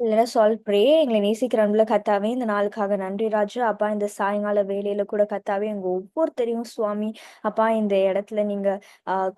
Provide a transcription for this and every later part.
Let us all pray. எங்களை நேசிக்கிற அன்புள்ள கர்த்தாவே, இந்த நாளுக்காக நன்றி ராஜா. அப்பா, இந்த சாயங்கால வேளையில கூட கர்த்தாவே, எங்க ஒவ்வொருத்தரையும் சுவாமி, அப்பா இந்த இடத்துல நீங்க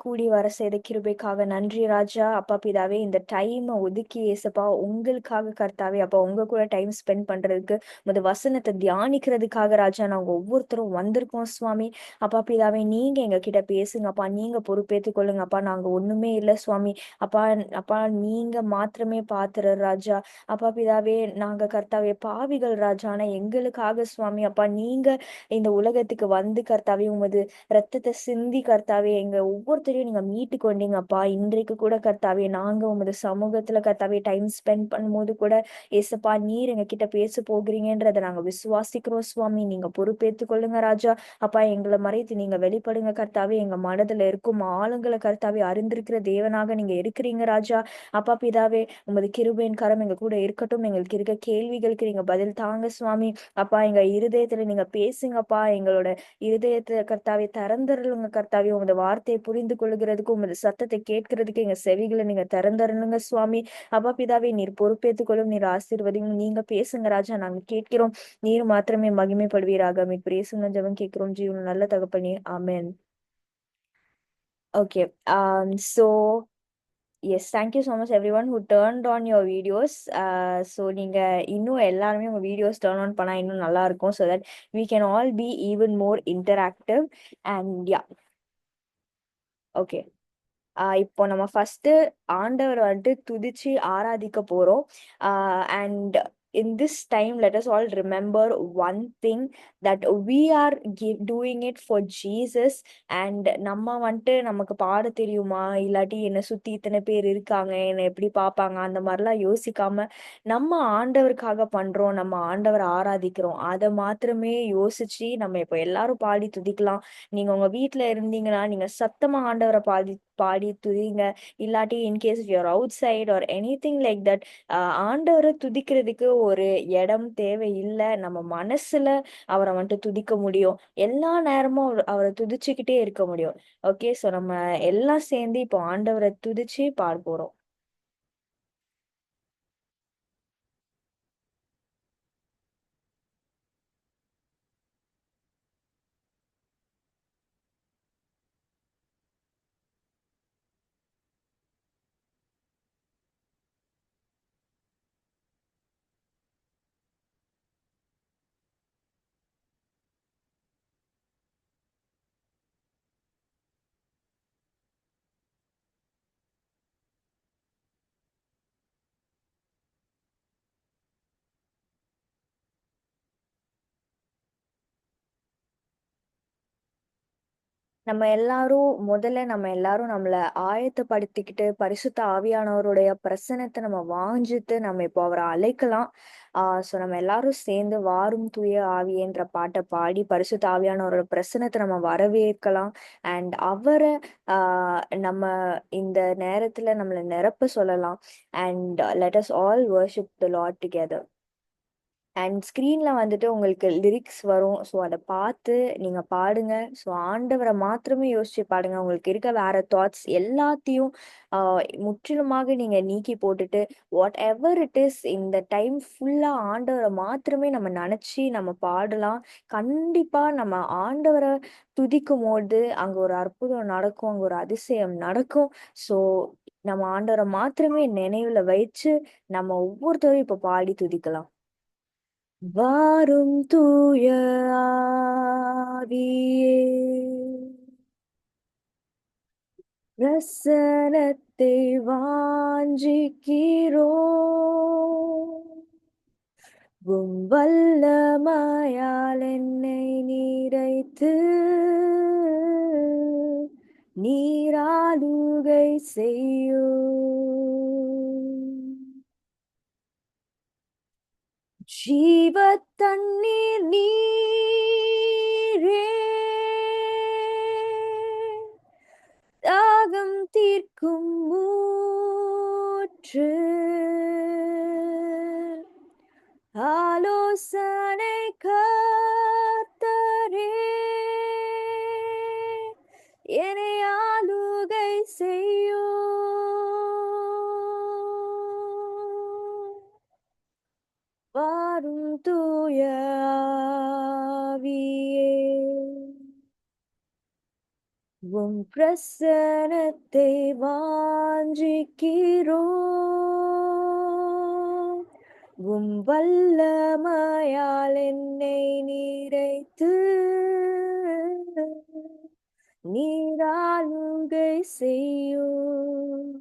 கூடி வர செய்த கிருபைக்காக நன்றி ராஜா. அப்பா பிதாவே, இந்த டைமை ஒதுக்கி ஏசப்பா உங்களுக்காக கர்த்தாவே, அப்பா உங்க கூட டைம் ஸ்பெண்ட் பண்றதுக்கு, உமது வசனத்தை தியானிக்கிறதுக்காக ராஜா, நாங்க ஒவ்வொருத்தரும் வந்திருக்கோம் சுவாமி. அப்பா பிதாவே, நீங்க எங்க கிட்ட பேசுங்கப்பா, நீங்க பொறுப்பேற்றுக் கொள்ளுங்க அப்பா. நாங்க ஒண்ணுமே இல்லை சுவாமி. அப்பா, அப்பா நீங்க மாத்திரமே பாத்துற ராஜா. அப்பா பிதாவே, நாங்க கர்த்தாவே பாவிகள் ராஜா. ஆனா எங்களுக்காக சுவாமி, அப்பா நீங்க இந்த உலகத்துக்கு வந்து கர்த்தாவே உமது ரத்தத்தை சிந்தி கர்த்தாவே எங்க ஒவ்வொருத்தரையும் நீங்க மீட்டு கொண்டீங்க அப்பா. இன்றைக்கு கூட கர்த்தாவே நாங்க உமது சமூகத்துல கர்த்தாவே டைம் ஸ்பெண்ட் பண்ணும்போது கூட ஏசப்பா நீர் எங்க கிட்ட பேச போகிறீங்கன்றதை நாங்க விசுவாசிக்கிறோம் சுவாமி. நீங்க பொறுப்பேற்றுக் கொள்ளுங்க ராஜா. அப்பா எங்களை மறைத்து நீங்க வெளிப்படுங்க கர்த்தாவே. எங்க மனதுல இருக்கும் ஆளுங்களை கர்த்தாவே அறிந்திருக்கிற தேவனாக நீங்க இருக்கிறீங்க ராஜா. அப்பா பிதாவே, உமது கிருபையின் கரம் எங்க கூட இருக்கட்டும். எங்களுக்கு இருக்க கேள்விகளுக்கு நீங்க பதில் தாங்க சுவாமி. அப்பா எங்க இருதயத்துல நீங்க பேசுங்கப்பா. எங்களோட இருதயத்தை கர்த்தாவே திறந்தருளுங்க கர்த்தாவே. உமது வார்த்தையை புரிந்து கொள்கிறதுக்கு, உமது சத்தத்தை கேட்கறதுக்கு எங்க செவிகளை நீங்க திறந்தருளுங்க சுவாமி. அப்பா பிதாவே, நீர் பொறுப்பேற்றுக் கொள்ளும், நீர் ஆசீர்வதிங்க. நீங்க பேசுங்க ராஜா, நாங்க கேட்கிறோம். நீர் மாத்திரமே மகிமைப்படுவீராக. மீ பிரேசுங்க ஜெபம் கேட்கிறோம் ஜீவன் நல்ல தகப்பனே, ஆமென். Okay. So yes, thank you so much everyone who turned on your videos. So நீங்க இன்னும் எல்லாருமே உங்க videos turn on பண்ணா இன்னும் நல்லா இருக்கும், so that we can all be even more interactive. And yeah, okay. இப்போ நம்ம ஃபர்ஸ்ட் ஆண்டவர் வந்துட்டு துதிச்சு ஆராதிக்க போறோம். And in this time let us all remember one thing, that we are doing it for Jesus. And நம்ம வந்துட்டு நமக்கு பாட தெரியுமா, இல்லாட்டி என்ன சுத்தி இத்தனை பேர் இருக்காங்க என்ன எப்படி பார்ப்பாங்க, அந்த மாதிரிலாம் யோசிக்காம நம்ம ஆண்டவருக்காக பண்றோம், நம்ம ஆண்டவர் ஆராதிக்கிறோம், அதை மாத்திரமே யோசிச்சு நம்ம இப்போ எல்லாரும் பாடி துதிக்கலாம். நீங்க உங்க வீட்ல இருந்தீங்கன்னா நீங்க சத்தமா ஆண்டவரை பாடி பாடி துதிங்க. இல்லாட்டி in case you're outside or anything like that, ஆண்டவரை துதிக்கிறதுக்கு ஒரு இடம் தேவை இல்லை. நம்ம மனசுல அவரை வந்துட்டு துதிக்க முடியும். எல்லா நேரமும் அவரை துதிச்சுக்கிட்டே இருக்க முடியும். ஓகே, ஸோ நம்ம எல்லாம் சேர்ந்து இப்போ ஆண்டவரை துதிச்சு பாட போறோம். நம்ம எல்லாரும் நம்மள ஆயத்தப்படுத்திக்கிட்டு பரிசுத்த ஆவியானவருடைய பிரசனத்தை நம்ம வாஞ்சித்து நம்ம இப்போ அவரை அழைக்கலாம். ஸோ நம்ம எல்லாரும் சேர்ந்து வாரும் தூய ஆவியன்ற பாட்டை பாடி பரிசுத்த ஆவியானவரோட பிரசனத்தை நம்ம வரவேற்கலாம். அண்ட் அவரை நம்ம இந்த நேரத்துல நம்மளை நிரப்ப சொல்லலாம். And let us all worship the Lord together. And ஸ்க்ரீன்ல வந்துட்டு உங்களுக்கு லிரிக்ஸ் வரும், ஸோ அதை பார்த்து நீங்க பாடுங்க. ஸோ ஆண்டவரை மாத்திரமே யோசிச்சு பாடுங்க. உங்களுக்கு இருக்க வேற தாட்ஸ் எல்லாத்தையும் முற்றிலுமாக நீங்க நீக்கி போட்டுட்டு, வாட் எவர் இட் இஸ், இந்த டைம் ஃபுல்லா ஆண்டவரை மாத்திரமே நம்ம நினைச்சு நம்ம பாடலாம். கண்டிப்பா நம்ம ஆண்டவரை துதிக்கும் போது அங்க ஒரு அற்புதம் நடக்கும், அங்க ஒரு அதிசயம் நடக்கும். ஸோ நம்ம ஆண்டவரை மாத்திரமே நினைவுல வச்சு நம்ம ஒவ்வொருத்தரும் இப்ப பாடி துதிக்கலாம். வாரும் தூய ஆவியே, பிரசனத்தை வாஞ்சிக்கிறோ, வல்லமையால் என்னை நீரைத்து நீராளுகை செய்யோ. ஜீவ தண்ணீர் நீரே, தாகம் தீர்க்கும் ஊற்று, ஆலோசனை கர்த்தரே, என்னை ஆளுகை செய்யோ. உம் பிரசனத்தை வாஞ்சிக்கிறோம். உம் வல்லமையால் என்னை நிறைத்து நீராளுகை செய்யும்.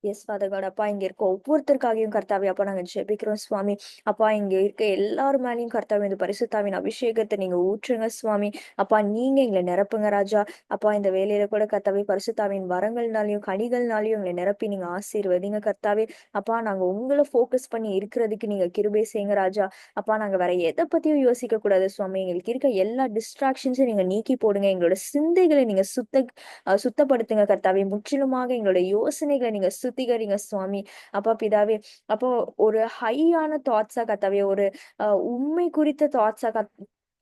Yes father God. அப்பா இங்க இருக்க ஒவ்வொருத்தருக்காகவும் கர்த்தாவே அப்பா நாங்க ஜெபிக்கிறோம் சுவாமி. அப்பா இங்க இருக்க எல்லார் மேலயும் கர்த்தாவே இந்த பரிசுத்தாவின் அபிஷேகத்த நீங்க ஊற்றுங்க சுவாமி. அப்பா நீங்க எங்கள நிரப்புங்க ராஜா. அப்பா இந்த வேலையில கூட கர்த்தாவே பரிசுத்தாவின் வரங்கள்னாலயும், கனிகள்னாலயும் எங்கள நிரப்பி நீங்க ஆசீர்வதிங்க கர்த்தாவே. அப்பா நாங்க உங்கள ஃபோக்கஸ் பண்ணி இருக்கிறதுக்கு நீங்க கிருபை செய்யுங்க ராஜா. அப்பா நாங்க வேற எத பத்தியும் யோசிக்க கூடாது சுவாமி. எங்களுக்கு இருக்க எல்லா டிஸ்ட்ராக்ஷன்ஸையும் நீங்க நீக்கி போடுங்க. எங்களோட சிந்தைகளை நீங்க சுத்தப்படுத்துங்க கர்த்தாவே. முற்றிலுமாக எங்களோட யோசனைகளை நீங்க சுத்திகரிங்க சுவாமி. அப்பா பிதாவே, அப்போ ஒரு ஹையான தாட்ஸா கர்த்தாவே, ஒரு உண்மை குறித்த தாட்ஸா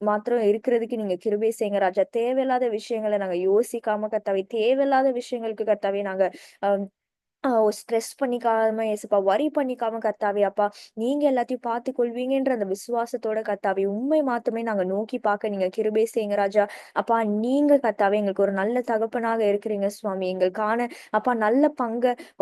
மாத்திரம் இருக்கிறதுக்கு நீங்க கிருபை செய்யுங்க ராஜா. தேவையில்லாத விஷயங்கள நாங்க யோசிக்காம கர்த்தாவே, தேவையில்லாத விஷயங்களுக்கு கர்த்தாவே நாங்க அ ஸ்ட்ரெஸ் பண்ணிக்காம ஏசப்பா, வொரி பண்ணிக்காம கர்த்தாவே அப்பா, நீங்க எல்லாத்தையும் பார்த்துக் கொள்வீங்கன்ற அந்த விசுவாசத்தோட கர்த்தாவே, உம்மை மாத்தமே நாங்க நோக்கி பார்க்க நீங்க கிருபை செய்யுங்க ராஜா. அப்பா நீங்க கர்த்தாவே எங்களுக்கு ஒரு நல்ல தகப்பனாக இருக்கிறீங்க சுவாமி. எங்களுக்கான அப்பா நல்ல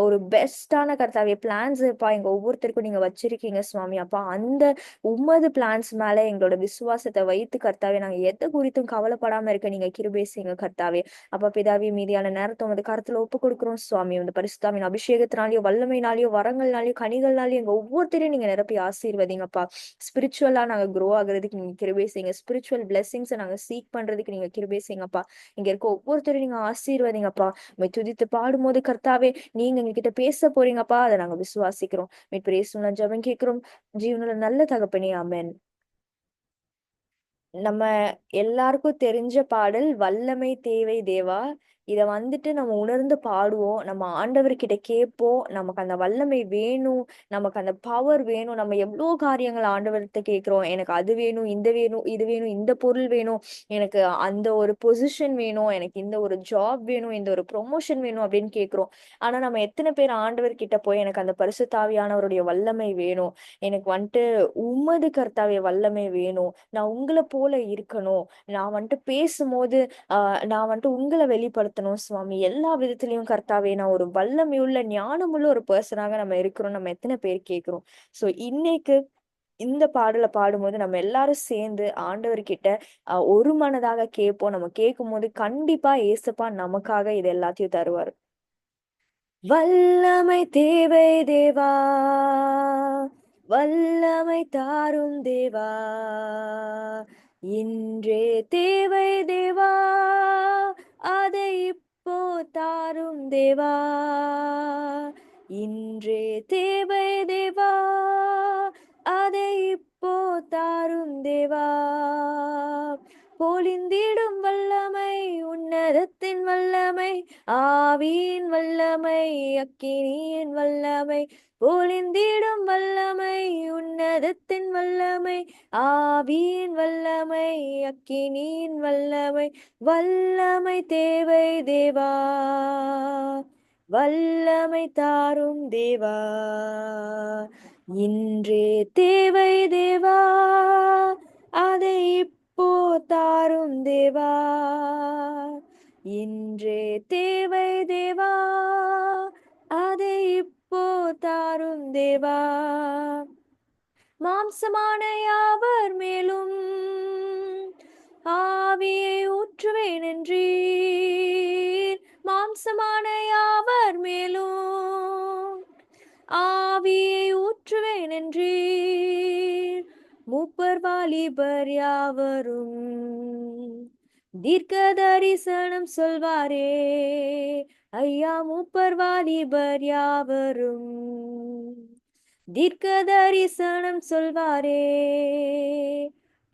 ஒரு பெஸ்ட்டான கர்த்தாவே பிளான்ஸ் அப்பா எங்க ஒவ்வொருத்தருக்கும் நீங்க வச்சிருக்கீங்க சுவாமி. அப்பா அந்த உம்மது பிளான்ஸ் மேல எங்களோட விசுவாசத்த வைத்து கர்த்தாவே, நாங்க எத குறித்தும் கவலைப்படாம இருக்க நீங்க கிருபை செய்யுங்க கர்த்தாவே. அப்பா பிதாவே, மீதியான நேரத்த உமது கரத்துல ஒப்புக் கொடுக்கிறோம் சுவாமி. இந்த பரிசுத்தாவின் அபிஷேகத்தினாலயோ, வல்லமையினாலயோ, வரங்கள்னாலயோ, கனிகள்னாலயோ எங்க ஒவ்வொருத்தரையும் நீங்க நிரப்பி ஆசீர்வதிங்கப்பா. ஸ்பிரிச்சுவலா நாங்க குரோ ஆகுறதுக்கு நீங்க கிருபை செய்யுங்க. ஸ்பிரிச்சுவல் பிளெஸிங்ஸ நாங்க சீக் பண்றதுக்கு நீங்க கிருபை செய்யுங்கப்பா. இங்க இருக்க ஒவ்வொருத்தரையும் நீங்க ஆசீர்வதிங்கப்பா. உம்மை துதித்து பாடும்போது கர்த்தாவே, நீங்க எங்ககிட்ட பேச போறீங்கப்பா. அத நாங்க விசுவாசிக்கிறோம். மீட்பர் இயேசுவின் மூலம் ஜெபம் கேட்கிறோம். ஜீவனுள்ள நல்ல தகப்பனே, ஆமென். நம்ம எல்லாருக்கும் தெரிஞ்ச பாடல் "வல்லமை தேவை தேவா". இத வந்துட்டு நம்ம உணர்ந்து பாடுவோம். நம்ம ஆண்டவர்கிட்ட கேட்போம். நமக்கு அந்த வல்லமை வேணும். நமக்கு அந்த பவர் வேணும். நம்ம எவ்ளோ காரியங்கள் ஆண்டவர்ட்ட கேட்கிறோம். எனக்கு அது வேணும், இந்த வேணும், இது வேணும், இந்த பொருள் வேணும். எனக்கு அந்த ஒரு பொசிஷன் வேணும். எனக்கு இந்த ஒரு ஜாப் வேணும். இந்த ஒரு ப்ரொமோஷன் வேணும் அப்படின்னு கேட்கிறோம். ஆனா நம்ம எத்தன பேர் ஆண்டவர்கிட்ட போய் எனக்கு அந்த பரிசுத்த ஆவியானவருடைய வல்லமை வேணும். எனக்கு வந்துட்டு உம்மது கர்த்தாவே வல்லமை வேணும். நான் உங்கள போல இருக்கணும். நான் வந்துட்டு பேசும்போது, நான் வந்துட்டு உங்கள வெளிப்படுத்தணும் சுவாமி. எல்லா விதத்திலயும் கர்த்தாவே, நான் ஒரு வல்லமையுள்ள, ஞானமுள்ள ஒரு பெர்சனாக நம்ம இருக்கிறோம். நம்ம எத்தன பேர் கேட்கிறோம். ஸோ இன்னைக்கு இந்த பாடல பாடும்போது நம்ம எல்லாரும் சேர்ந்து ஆண்டவர்கிட்ட ஒரு மனதாக கேட்போம். நம்ம கேட்கும்போது கண்டிப்பா ஏசப்பா நமக்காக இது எல்லாத்தையும் தருவாரு. வல்லமை தேவை தேவா, வல்லமை தாரும் தேவா, இன்றே தேவை தேவா, அதை இப்போ தாரும் தேவா, இன்றே தேவை தேவா, அதை இப்போ தாரும் தேவா, பொழிந்திடும் வல்லமை, உன்னதத்தின் வல்லமை, ஆவியின் வல்லமை, அக்கினியின் வல்லமை, பொழிந்திடும் வல்லமை, உன்னதத்தின் வல்லமை, ஆவியின் வல்லமை, அக்கினியின் வல்லமை, வல்லமை தேவை தேவா, வல்லமை தாரும் தேவா, இன்றே தேவை தேவா, அதை இப்போ தாரும் தேவா, இன்றே தேவை தேவா, அதை இப்போ தாரும் தேவா, மாம்சமான யாவர் மேலும் ஆவியை ஊற்றுவேன் என்றீர். மாம்சமான யாவர் மேலும் ஆவியை ஊற்றுவேன் என்றீர். மூப்பர் வாலிபர் யாவரும் தீர்க்க தரிசனம் சொல்வாரே. ஐயா மூப்பர் வாலிபர் யாவரும் தீர்க்க தரிசனம் சொல்வாரே.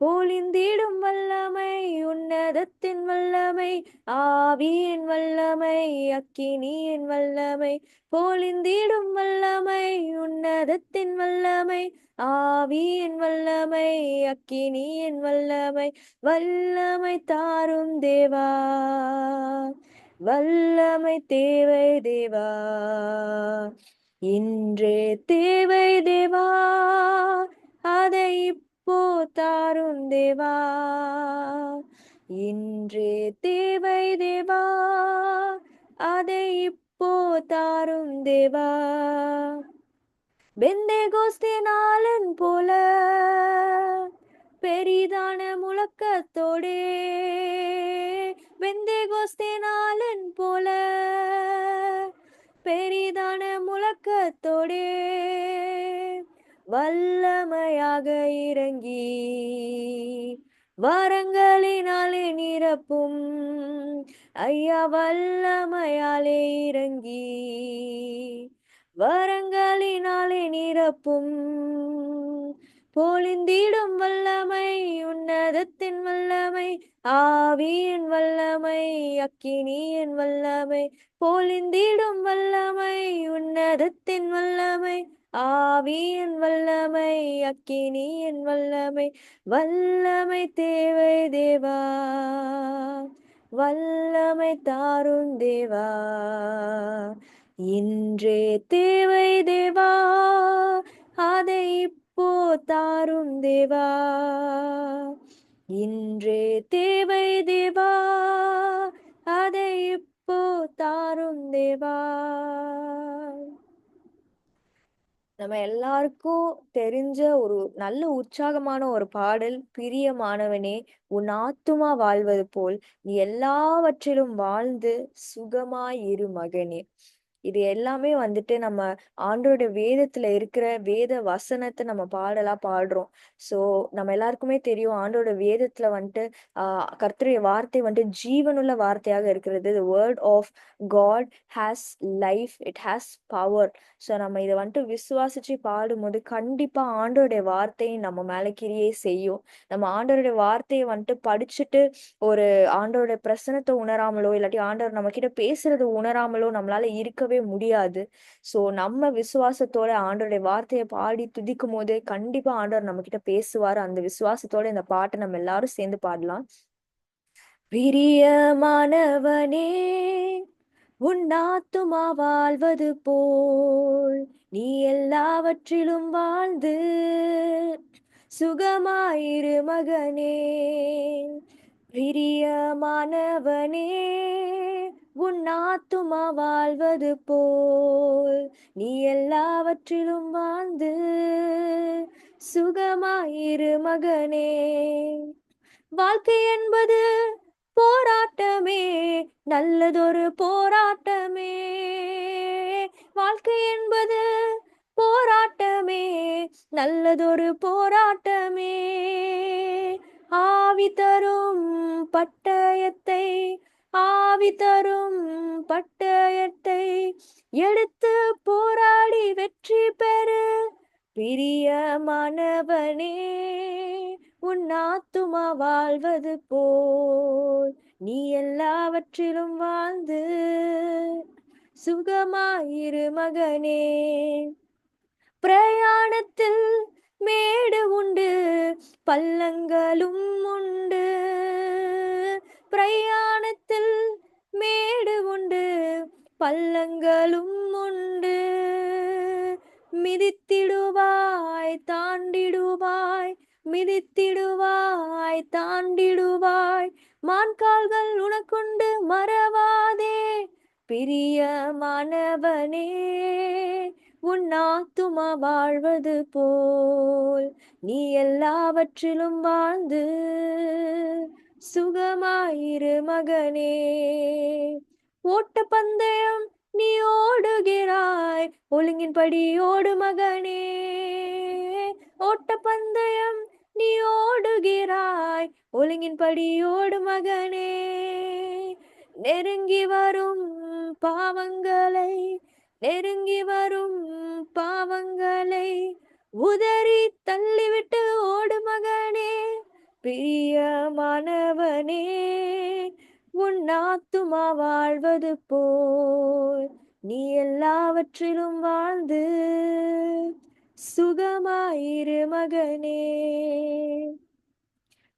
பொழிந்திடும் வல்லமை, உன்னதத்தின் வல்லமை, ஆவியின் வல்லமை, அக்கினியின் வல்லமை, பொழிந்திடும் வல்லமை, உன்னதத்தின் வல்லமை, ஆவியின் வல்லமை, அக்கினியின் வல்லமை, வல்லமை தாரும் தேவா, வல்லமை தேவை தேவா, இன்றே தேவை தேவா, அதை இப்போ தாரும் தேவா, இன்றே தேவை தேவா, அதை இப்போ தாரும் தேவா. பெந்தேகோஸ்தே நாளன் போல பெரிதான முழக்கத்தோடே, பெந்தேகோஸ்தே நாளன் போல பெரிதான முழக்கத்தோடே வல்லமையாக இறங்கி வரங்களினாலே நிரப்பும் ஐயா, வல்லமையாலே இறங்கி வரங்களினாலே நிரப்பும் பொழிந்திடும் வல்லமை, உன்னதத்தின் வல்லமை, ஆவியின் வல்லமை, அக்கினியின் வல்லமை, பொழிந்திடும் வல்லமை, உன்னதத்தின் வல்லமை, ஆவியின் வல்லமை, அக்கினியின் வல்லமை. வல்லமை தேவை தேவா, வல்லமை தாரும் தேவா. இன்றே தேவை தேவா, அதை இப்போ தாரும் தேவா. இன்றே தேவை தேவா, அதை இப்போ தாரும் தேவா. நம்ம எல்லாருக்கும் தெரிஞ்ச ஒரு நல்ல உற்சாகமான ஒரு பாடல், பிரியமானவனே உன் ஆத்துமா வாழ்வது போல் நீ எல்லாவற்றிலும் வாழ்ந்து சுகமாய் இரு மகனே. இது எல்லாமே வந்துட்டு நம்ம ஆண்டவருடைய வேதத்துல இருக்கிற வேத வசனத்தை நம்ம பாடலா பாடுறோம். சோ நம்ம எல்லாருக்குமே தெரியும், ஆண்டவருடைய வேதத்துல வந்துட்டு கர்த்தருடைய வார்த்தை வந்துட்டு ஜீவனுள்ள வார்த்தையாக இருக்கிறது. The word of God has life, it has power. So நம்ம இதை வந்துட்டு விசுவாசிச்சு பாடும்போது கண்டிப்பா ஆண்டவருடைய வார்த்தை நம்ம மேல கிரியை செய்யும். நம்ம ஆண்டவருடைய வார்த்தையை வந்துட்டு படிச்சுட்டு ஒரு ஆண்டவருடைய பிரசனத்தை உணராமலோ இல்லாட்டி ஆண்டவர் நம்ம கிட்ட பேசுறது உணராமலோ நம்மளால இருக்கவே முடியாது. ஸோ நம்ம விசுவாசத்தோட ஆண்டவருடைய வார்த்தையை பாடி துதிக்கும் போது கண்டிப்பா ஆண்டவர் நம்ம கிட்ட பேசுவாரு. அந்த விசுவாசத்தோட இந்த பாட்டை நம்ம எல்லாரும் சேர்ந்து பாடலாம். பிரியமானவனே உன் ஆத்துமா வாழ்வது போல் நீ எல்லாவற்றிலும் வாழ்ந்து சுகமாயிரு மகனே. பிரியமானவனே உன் ஆத்துமா வாழ்வது போல் நீ எல்லாவற்றிலும் வாழ்ந்து சுகமாயிரு மகனே. வாழ்க்கை என்பது போராட்டமே, நல்லதொரு போராட்டமே. வாழ்க்கை என்பது போராட்டமே, நல்லதொரு போராட்டமே. ஆவி தரும் பட்டயத்தை, ஆவி தரும் பட்டயத்தை எடுத்து போராடி வெற்றி பெறு பிரியமானவனே. உன் ஆத்துமா வாழ்வது போல் நீ எல்லாவற்றிலும் வாழ்ந்து சுகமாயிரு மகனே. பிரயாணத்தில் மேடு உண்டு, பள்ளங்களும் உண்டு. பிரயாணத்தில் மேடு உண்டு, பள்ளங்களும் உண்டு. மிதித்திடுவாய் தாண்டிடுவாய், மிதித்திடுவாய் தாண்டிடுவாய். மான்கால்கள் உனக்குண்டு மறவாதே பிரியமானவனே. உன் ஆத்துமா வாழ்வது போல் நீ எல்லாவற்றிலும் வாழ்ந்து சுகமாயிரு மகனே. ஓட்ட பந்தயம் நீ ஓடுகிறாய், ஒழுங்கின்படி ஓடு மகனே. ஓட்ட பந்தயம் நீ ஓடுகிறாய், ஒழுங்கின்படி ஓடு மகனே. நெருங்கி வரும் பாவங்களை, நெருங்கி வரும் பாவங்களை உதறி தள்ளிவிட்டு ஓடு மகனே. பிரியமானவனே உன் ஆத்துமா வாழ்வது போல் நீ எல்லாவற்றிலும் வாழ்ந்து சுகமாயிரு மகனே.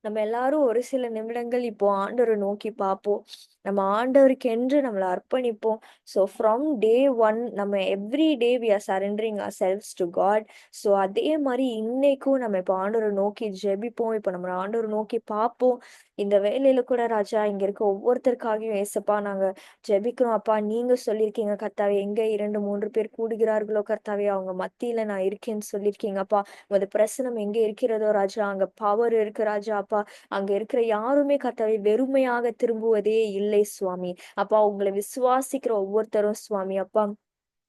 நம்ம எல்லாரும் ஒரு சில நிமிடங்கள் இப்போ ஆண்டவரை நோக்கி பார்ப்போம். நம்ம ஆண்டவருக்கு என்று நம்மள அர்ப்பணிப்போம். ஸோ ஃப்ரம் டே 1 நம்ம every day we are surrendering ourselves to God. So அதே மாரி இன்னைக்கும் நம்ம இப்ப ஆண்டவர நோக்கி ஜெபிப்போம். இப்ப நம்ம ஆண்டவர நோக்கி பார்ப்போம். இந்த வேளையில கூட ராஜா, இங்க இருக்க ஒவ்வொருத்தருக்காகவும் ஏசப்பா நாங்க ஜெபிக்கிறோம் அப்பா. நீங்க சொல்லியிருக்கீங்க கர்த்தாவே, எங்க 2, 3 பேர் கூடுகிறார்களோ கர்த்தாவே, அவங்க மத்தியில நான் இருக்கேன்னு சொல்லியிருக்கீங்க அப்பா. உமது பிரசனம் எங்க இருக்கிறதோ ராஜா, அங்க பவர் இருக்கு ராஜா அப்பா. அங்க இருக்கிற யாருமே கர்த்தாவே வெறுமையாக திரும்புவதே இல்லை சுவாமி. அப்பா, உங்கள விசுவாசிக்கிற ஒவ்வொருத்தரும் சுவாமி அப்பா,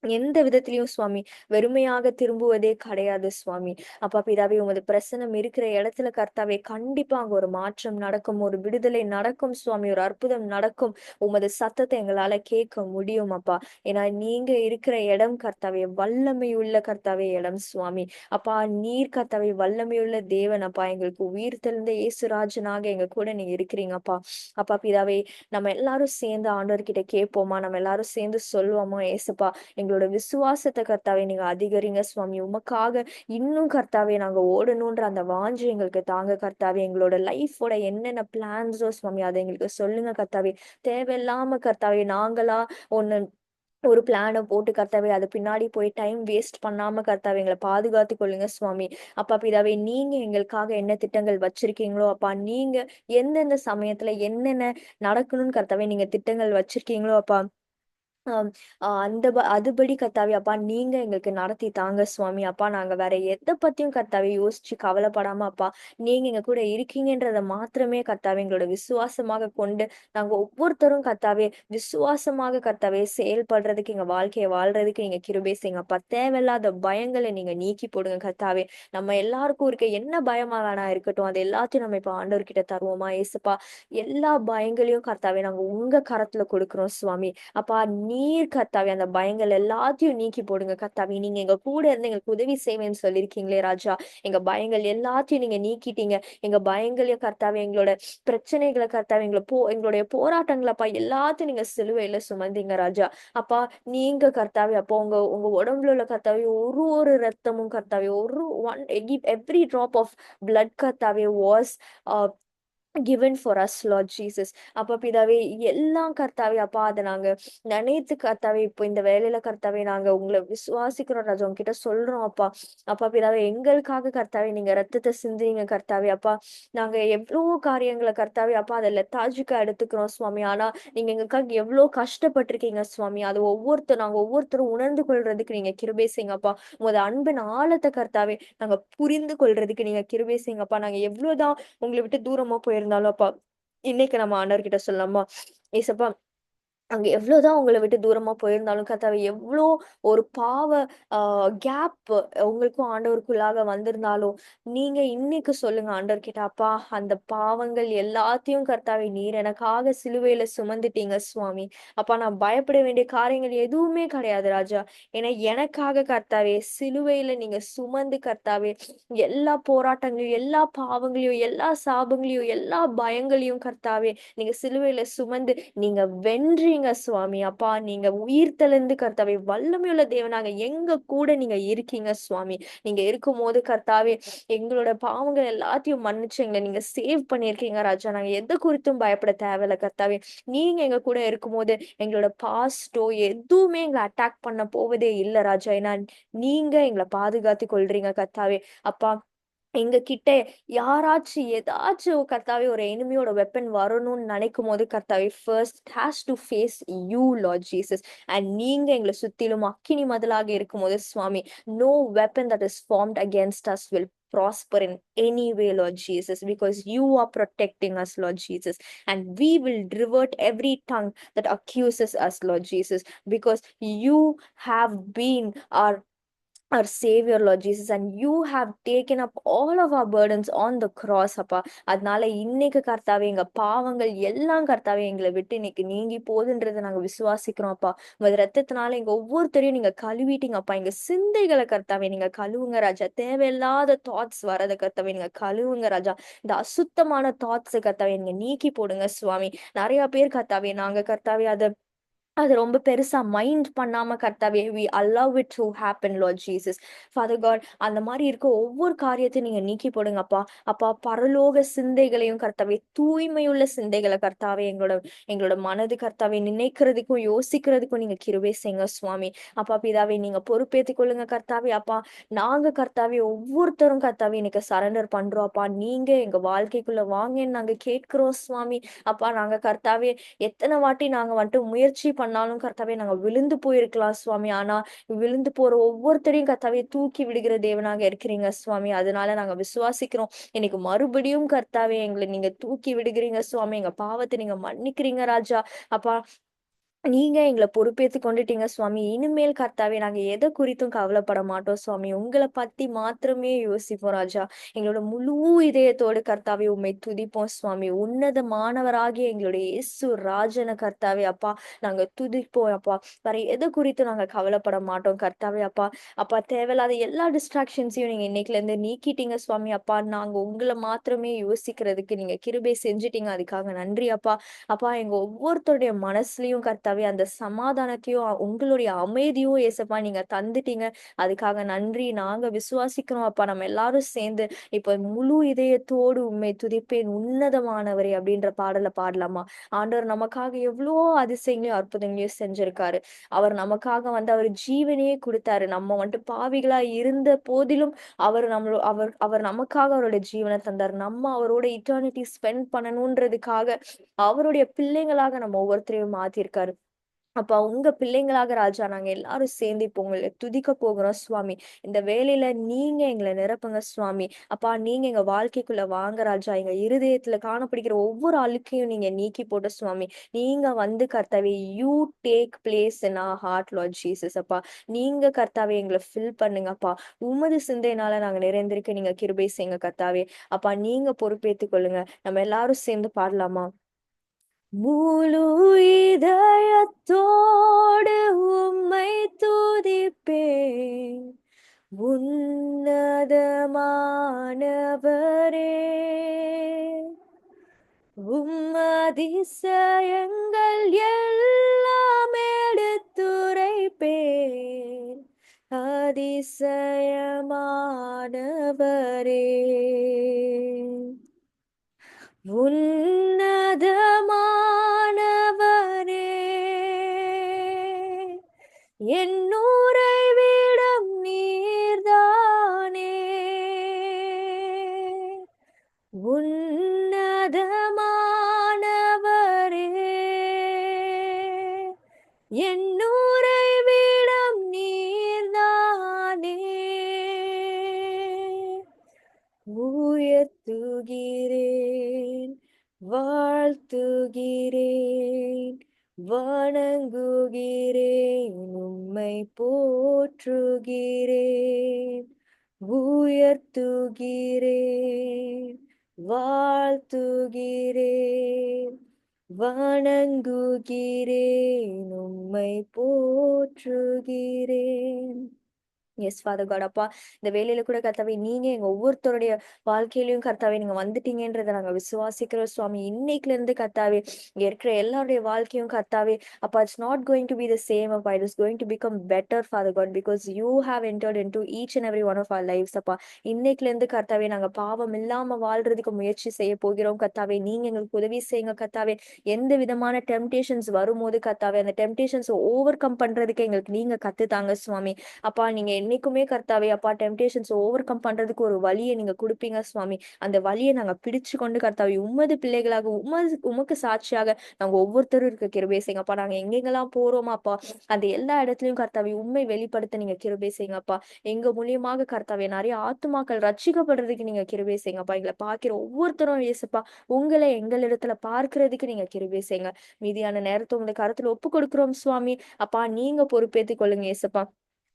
எந்த விதத்திலயும் சுவாமி வெறுமையாக திரும்புவதே கிடையாது சுவாமி. அப்பா பிதாவே, உமது பிரசன்னம் இருக்கிற இடத்துல கர்த்தாவே கண்டிப்பா அங்க ஒரு மாற்றம் நடக்கும். ஒரு விடுதலை நடக்கும் சுவாமி. ஒரு அற்புதம் நடக்கும். உமது சத்தத்தை எங்களால கேட்க முடியும் அப்பா. ஏன்னா நீங்க இருக்கிற இடம் கர்த்தாவே வல்லமையுள்ள கர்த்தாவே இடம் சுவாமி. அப்பா, நீர் கர்த்தாவே வல்லமையுள்ள தேவன் அப்பா. எங்களுக்கு உயிர் தெழுந்த இயேசுராஜனாக எங்க கூட நீங்க இருக்கிறீங்க அப்பா. அப்பா பிதாவே, நம்ம எல்லாரும் சேர்ந்து ஆண்டவர்கிட்ட கேட்போமா? நம்ம எல்லாரும் சேர்ந்து சொல்லுவோமா? ஏசப்பா, எங்களோட விசுவாசத்த கர்த்தாவே நீங்க அதிகரிங்க சுவாமி. உமக்காக இன்னும் கர்த்தாவே நாங்க ஓடணுன்ற அந்த வாஞ்சை எங்களுக்கு தாங்க கர்த்தாவே. எங்களோட லைஃபோட என்னென்ன பிளான்ஸோ சுவாமி, அத எங்களுக்கு சொல்லுங்க கர்த்தாவே. தேவையில்லாம கர்த்தாவே நாங்களா ஒண்ணு ஒரு பிளான போட்டு கர்த்தாவே, அது பின்னாடி போய் டைம் வேஸ்ட் பண்ணாம கர்த்தாவே எங்கள பாதுகாத்துக் கொள்ளுங்க சுவாமி. அப்பா பிதாவே, நீங்க எங்களுக்காக என்ன திட்டங்கள் வச்சிருக்கீங்களோ அப்பா, நீங்க எந்தெந்த சமயத்துல என்னென்ன நடக்கணும்னு கர்த்தாவே நீங்க திட்டங்கள் வச்சிருக்கீங்களோ அப்பா, ஆம். அதுபடி கர்த்தாவே அப்பா, நீங்க எங்களுக்கு நடத்தி தாங்க சுவாமி. அப்பா, நாங்க வேற எத பத்தியும் கர்த்தாவே யோசிச்சு கவலைப்படாம அப்பா, நீங்க எங்க கூட இருக்கீங்கன்றத மாத்திரமே கர்த்தாவே எங்களோட விசுவாசமாக கொண்டு, நாங்க ஒவ்வொருத்தரும் கர்த்தாவே விசுவாசமாக கர்த்தாவே செயல்படுறதுக்கு, எங்க வாழ்க்கைய வாழ்றதுக்கு நீங்க கிருபை செய்யுங்க அப்பா. தேவையில்லாத பயங்கள நீங்க நீக்கி போடுங்க கர்த்தாவே. நம்ம எல்லாருக்கும் இருக்க என்ன பயமா வேணா இருக்கட்டும், அது எல்லாத்தையும் நம்ம இப்ப ஆண்டவர்கிட்ட தருவோமா ஏசப்பா. எல்லா பயங்களையும் கர்த்தாவே நாங்க உங்க கரத்துல கொடுக்கிறோம் சுவாமி. அப்பா, நீர் கர்த்தாவே அந்த பயங்கள் எல்லாத்தையும் நீக்கி போடுங்க கர்த்தாவே. நீங்க எங்க கூட இருந்து எங்களுக்கு உதவி செய்வேன்னு சொல்லியிருக்கீங்களே ராஜா. எங்க பயங்கள் எல்லாத்தையும் நீங்க நீக்கிட்டீங்க. எங்க பயங்களையும் கர்த்தாவே, எங்களோட பிரச்சனைகள கர்த்தாவே, எங்களுடைய போராட்டங்கள அப்பா எல்லாத்தையும் நீங்க சிலுவையில சுமந்தீங்க ராஜா. அப்பா, நீங்க கர்த்தாவே அப்போ உங்க உங்க உடம்புல உள்ள கர்த்தாவே ஒரு ரத்தமும் கர்த்தாவே ஒரு one every drop of blood கர்த்தாவே was given for us Lord Jesus. அப்பா பிதாவே, எல்லாம் கர்த்தாவே அப்பா அத நாங்க நினைத்து கர்த்தாவே இப்போ இந்த வேலையில கர்த்தாவே நாங்க உங்கள விசுவாசிக்கிறோம் ராஜா. உங்ககிட்ட சொல்றோம் அப்பா. அப்பா பிதாவே, எங்களுக்காக கர்த்தாவே நீங்க ரத்தத்த சிந்தினீங்க கர்த்தாவே அப்பா. நாங்க எவ்ளோ காரியங்கள கர்த்தாவே அப்பா அத லெத்தார்ஜிக்கா எடுத்துக்கிறோம் சுவாமி. ஆனா நீங்க எங்களுக்காக எவ்ளோ கஷ்டப்பட்டுருக்கீங்க சுவாமி. அது நாங்க ஒவ்வொருத்தரும் உணர்ந்து கொள்றதுக்கு நீங்க கிருபை செய்யுங்க அப்பா. உமது அன்பின் ஆழத்த கர்த்தாவே நாங்க புரிந்து கொள்றதுக்கு நீங்க கிருபை செய்யுங்கப்பா. நாங்க எவ்வளவுதான் உங்கள விட்டு தூரமா போயிருந்தாலும் அப்பா, இன்னைக்கு நம்ம ஆண்டவர்கிட்ட சொல்லலாமா? ஏசப்பா, அங்க எவ்வளவுதான் உங்கள விட்டு தூரமா போயிருந்தாலும் கர்த்தாவே, எவ்ளோ ஒரு பாவ ஆ கேப் உங்களுக்கும் ஆண்டவருக்குள்ளாக வந்திருந்தாலும், நீங்க இன்னைக்கு சொல்லுங்க ஆண்டவர்கிட்ட, "அப்பா, அந்த பாவங்கள் எல்லாத்தையும் கர்த்தாவே நீர் எனக்காக சிலுவையில சுமந்துட்டீங்க சுவாமி. அப்பா, நான் பயப்பட வேண்டிய காரியங்கள் எதுவுமே கிடையாது ராஜா. ஏன்னா எனக்காக கர்த்தாவே சிலுவையில நீங்க சுமந்து கர்த்தாவே, எல்லா போராட்டங்களையும், எல்லா பாவங்களையும், எல்லா சாபங்களையும், எல்லா பயங்களையும் கர்த்தாவே, நீங்க சிலுவையில சுமந்து நீங்க வென்றீங்க சுவாமி. அப்பா, நீங்க உயிர்த்தெழுந்து கர்த்தாவே வல்லமையுள்ள தேவனாக எங்க கூட நீங்க இருக்கீங்க சுவாமி. நீங்க இருக்கும்போது கர்த்தாவே, எங்களோட பாவங்கள் எல்லாத்தையும் மன்னிச்சு எங்கள நீங்க சேவ் பண்ணியிருக்கீங்க ராஜா. நாங்க எத குறித்தும் பயப்பட தேவையில்ல கர்த்தாவே. நீங்க எங்க கூட இருக்கும்போது எங்களோட பாஸ்ட்டோ எதுவுமே எங்கள அட்டாக் பண்ண போவதே இல்ல ராஜா. ஏன்னா நீங்க எங்கள பாதுகாத்துக் கொள்றீங்க கர்த்தாவே. அப்பா, எங்க கிட்ட யாராச்சும் ஏதாச்சும் கர்த்தாவே ஒரு எனிமியோட வெப்பன் வரணும்னு நினைக்கும்போது கர்த்தாவே, first has to face you Lord Jesus. And நீங்க எங்கள சுத்திலும் அக்கினி மதிலாக இருக்கும்போது சுவாமி, no weapon that is formed against us will prosper in any way, Lord Jesus, because you are protecting us, Lord Jesus, and we will revert every tongue that accuses us, Lord Jesus, because you have been our Savior, Lord Jesus, and you have taken up all of our burdens on the cross, அப்பா. அதனால இன்னைக்கு கர்த்தாவே, எங்க பாவங்கள் எல்லாம் கர்த்தாவே எங்கள விட்டு இன்னைக்கு நீங்கி போகுதுன்றத நாங்க விசுவாசிக்கிறோம் அப்பா. உமது ரத்தத்தினால எங்க ஒவ்வொருத்தரையும் நீங்க கழுவிட்டீங்க அப்பா. எங்க சிந்தைகள கர்த்தாவே நீங்க கழுவுங்க ராஜா. தேவையில்லாத தாட்ஸ் வரத கர்த்தாவே நீங்க கழுவுங்க ராஜா. இந்த அசுத்தமான தாட்ஸ கர்த்தாவே நீங்க நீக்கி போடுங்க சுவாமி. நெறைய பேர் கர்த்தாவே, நாங்க கர்த்தாவே அத அது ரொம்ப பெருசா மைண்ட் பண்ணாம கர்த்தாவே, we allow it to happen Lord Jesus. Father God, அந்த மாரி இருக்க ஒவ்வொரு காரியத்தையும் நீங்க நீக்கி போடுங்கப்பா. அப்பா, பரலோக சிந்தைகளையும் கர்த்தாவே, தூய்மையுள்ள சிந்தைகள கர்த்தாவே, எங்களோட எங்களோட மனது கர்த்தாவே, நினைக்கிறதுக்கும், யோசிக்கிறதுக்கும் நீங்க கிருபை செய்யுங்க சுவாமி. அப்பா பிதாவே, நீங்க பொறுப்பேத்துக் கொள்ளுங்க கர்த்தாவே. அப்பா, நாங்க கர்த்தாவே ஒவ்வொருத்தரும் கர்த்தாவே இன்னைக்கு சரண்டர் பண்றோம் அப்பா. நீங்க எங்க வாழ்க்கைக்குள்ள வாங்கன்னு நாங்க கேட்கிறோம் சுவாமி. அப்பா, நாங்க கர்த்தாவே எத்தன வாட்டி நாங்க வந்துட்டு முயற்சி பண்ணாலும் கர்த்தாவே நாங்க விழுந்து போயிருக்கலாம் சுவாமி. ஆனா விழுந்து போற ஒவ்வொருத்தரையும் கர்த்தாவே தூக்கி விடுகிற தேவனாக இருக்கிறீங்க சுவாமி. அதனால நாங்க விசுவாசிக்கிறோம். இன்னைக்கு மறுபடியும் கர்த்தாவே எங்கள நீங்க தூக்கி விடுகிறீங்க சுவாமி. எங்க பாவத்த நீங்க மன்னிக்கிறீங்க ராஜா. அப்பா, நீங்க எங்கள பொறுப்பேத்துக் கொண்டுட்டீங்க சுவாமி. இனிமேல் கர்த்தாவே நாங்க எத குறித்தும் கவலைப்பட மாட்டோம் சுவாமி. உங்கள பத்தி மாத்திரமே யோசிப்போம் ராஜா. எங்களோட முழு இதயத்தோடு கர்த்தாவே உம்மை துதிப்போம் சுவாமி. உன்னதமானவராகிய எங்களுடைய இயேசு ராஜன கர்த்தாவே அப்பா, நாங்க துதிப்போம் அப்பா. வேற எத குறித்தும் நாங்க கவலைப்பட மாட்டோம் கர்த்தாவே அப்பா. அப்பா, தேவையில்லாத எல்லா டிஸ்ட்ராக்ஷன்ஸையும் நீங்க இன்னைக்குலருந்து நீக்கிட்டீங்க சுவாமி அப்பா. நாங்க உங்கள மாத்திரமே யோசிக்கிறதுக்கு நீங்க கிருபை செஞ்சுட்டீங்க. அதுக்காக நன்றி அப்பா. அப்பா, எங்க ஒவ்வொருத்தருடைய மனசுலயும் கர்த்தாவே அந்த சமாதானத்தையும், உங்களுடைய அமைதியும் ஏசப்பா நீங்க தந்துட்டீங்க. அதுக்காக நன்றி. நாங்க விசுவாசிக்கிறோம் அப்பா. நம்ம எல்லாரும் சேர்ந்து இப்ப முழு இதயத்தோடு உம்மை துதிப்பேன் உன்னதமானவரே அப்படின்ற பாடல பாடலாமா? ஆண்டவர் நமக்காக எவ்வளோ அதிசயங்களையும், அற்புதங்களையும் செஞ்சிருக்காரு. அவர் நமக்காக வந்து அவர் ஜீவனையே குடுத்தாரு. நம்ம வந்துட்டு பாவிகளா இருந்த போதிலும் அவர் அவர் நமக்காக அவருடைய ஜீவன தந்தார். நம்ம அவரோட எட்டர்னிட்டி ஸ்பெண்ட் பண்ணணுன்றதுக்காக அவருடைய பிள்ளைங்களாக நம்ம ஒவ்வொருத்தரையும் மாத்திருக்காரு. அப்ப உங்க பிள்ளைங்களாக ராஜா நாங்க எல்லாரும் சேர்ந்து இப்போ உங்கள துதிக்க போகிறோம் சுவாமி. இந்த வேளையில நீங்க எங்கள நிரப்புங்க சுவாமி. அப்பா, நீங்க எங்க வாழ்க்கைக்குள்ள வாங்க ராஜா. எங்க இருதயத்துல காணப்படுகிற ஒவ்வொரு அழுக்கையும் நீங்க நீக்கி போட்டு சுவாமி. நீங்க வந்து கர்த்தாவே, you take place in our heart Lord Jesus அப்பா. நீங்க கர்த்தாவே எங்கள ஃபில் பண்ணுங்கப்பா. உமது சிந்தையினால நாங்க நிறைந்திருக்க நீங்க கிருபை செய்யுங்க கர்த்தாவே. அப்பா, நீங்க பொறுப்பேத்துக் கொள்ளுங்க. நம்ம எல்லாரும் சேர்ந்து பாடலாமா? முழு இதயத்தோடு உம்மை துதிப்பேன் உன்னதமானவரே. அதிசயங்கள் எல்லாம் எடுத்துரைப்பேன் அதிசயமானவரே. உன்னதமானவரே, என் உறைவிடம் நீர்தானே. உன்னதமானவரே, என் உறைவிடம் நீர்தானே. உயர்த்துகிறேன், வாழ்த்துகிறேன், வணங்குகிறேன், உம்மை போற்றுகிறேன். உயர்த்துகிறேன், வாழ்த்துகிறேன், வணங்குகிறேன், உம்மை போற்றுகிறேன். எஸ் ஃபாதர் காட் அப்பா, இந்த வேலையில கூட கர்த்தாவே நீங்க எங்க ஒவ்வொருத்தருடைய வாழ்க்கையிலயும் கர்த்தாவே நீங்க வந்துட்டீங்கன்றத நாங்க விசுவாசிக்கிறோம் சுவாமி. இன்னைக்குல இருந்து கர்த்தாவே இங்க இருக்கிற எல்லாருடைய வாழ்க்கையும் கர்த்தாவே அப்பா, it's not going to be the same அப்பா. It is going to become better father God because you have entered into each and every one of our lifes அப்பா. இன்னைக்குல இருந்து கர்த்தாவே நாங்க பாவம் இல்லாம வாழ்றதுக்கு முயற்சி செய்ய போகிறோம் கர்த்தாவே. நீங்க எங்களுக்கு உதவி செய்யுங்க கர்த்தாவே. எந்த விதமான டெம்டேஷன்ஸ் வரும்போது கர்த்தாவே அந்த டெம்டேஷன்ஸ் ஓவர் கம் பண்றதுக்கு எங்களுக்கு நீங்க கத்துத்தாங்க சுவாமி. அப்பா, நீங்க என்னைக்குமே கர்த்தாவே அப்பா டெம்டேஷன்ஸ் ஓவர் கம் பண்றதுக்கு ஒரு வழிய நீங்க குடுப்பீங்க சுவாமி. அந்த வழிய நாங்க பிடிச்சு கொண்டு கர்த்தாவே உமது பிள்ளைகளாக உமக்கு சாட்சியாக நாங்க ஒவ்வொருத்தரும் இருக்க கிருபை செய்யுங்கப்பா. நாங்க எங்கெங்கெல்லாம் போறோமாப்பா அந்த எல்லா இடத்துலயும் கர்த்தாவே உண்மை வெளிப்படுத்த நீங்க கிருபை செய்யுங்கப்பா. எங்க மூலியமாக கர்த்தாவே நிறைய ஆத்துமாக்கள் ரட்சிக்கப்படுறதுக்கு நீங்க கிருபை செய்யுங்கப்பா. எங்களை பார்க்கிற ஒவ்வொருத்தரும் இயேசுப்பா உங்களை எங்களிடத்துல பார்க்கிறதுக்கு நீங்க கிருபை செய்யுங்க. மீதியான நேரத்தை உங்க கருத்துல ஒப்பு கொடுக்கிறோம் சுவாமி. அப்பா, நீங்க பொறுப்பேற்றுக் கொள்ளுங்க இயேசுப்பா.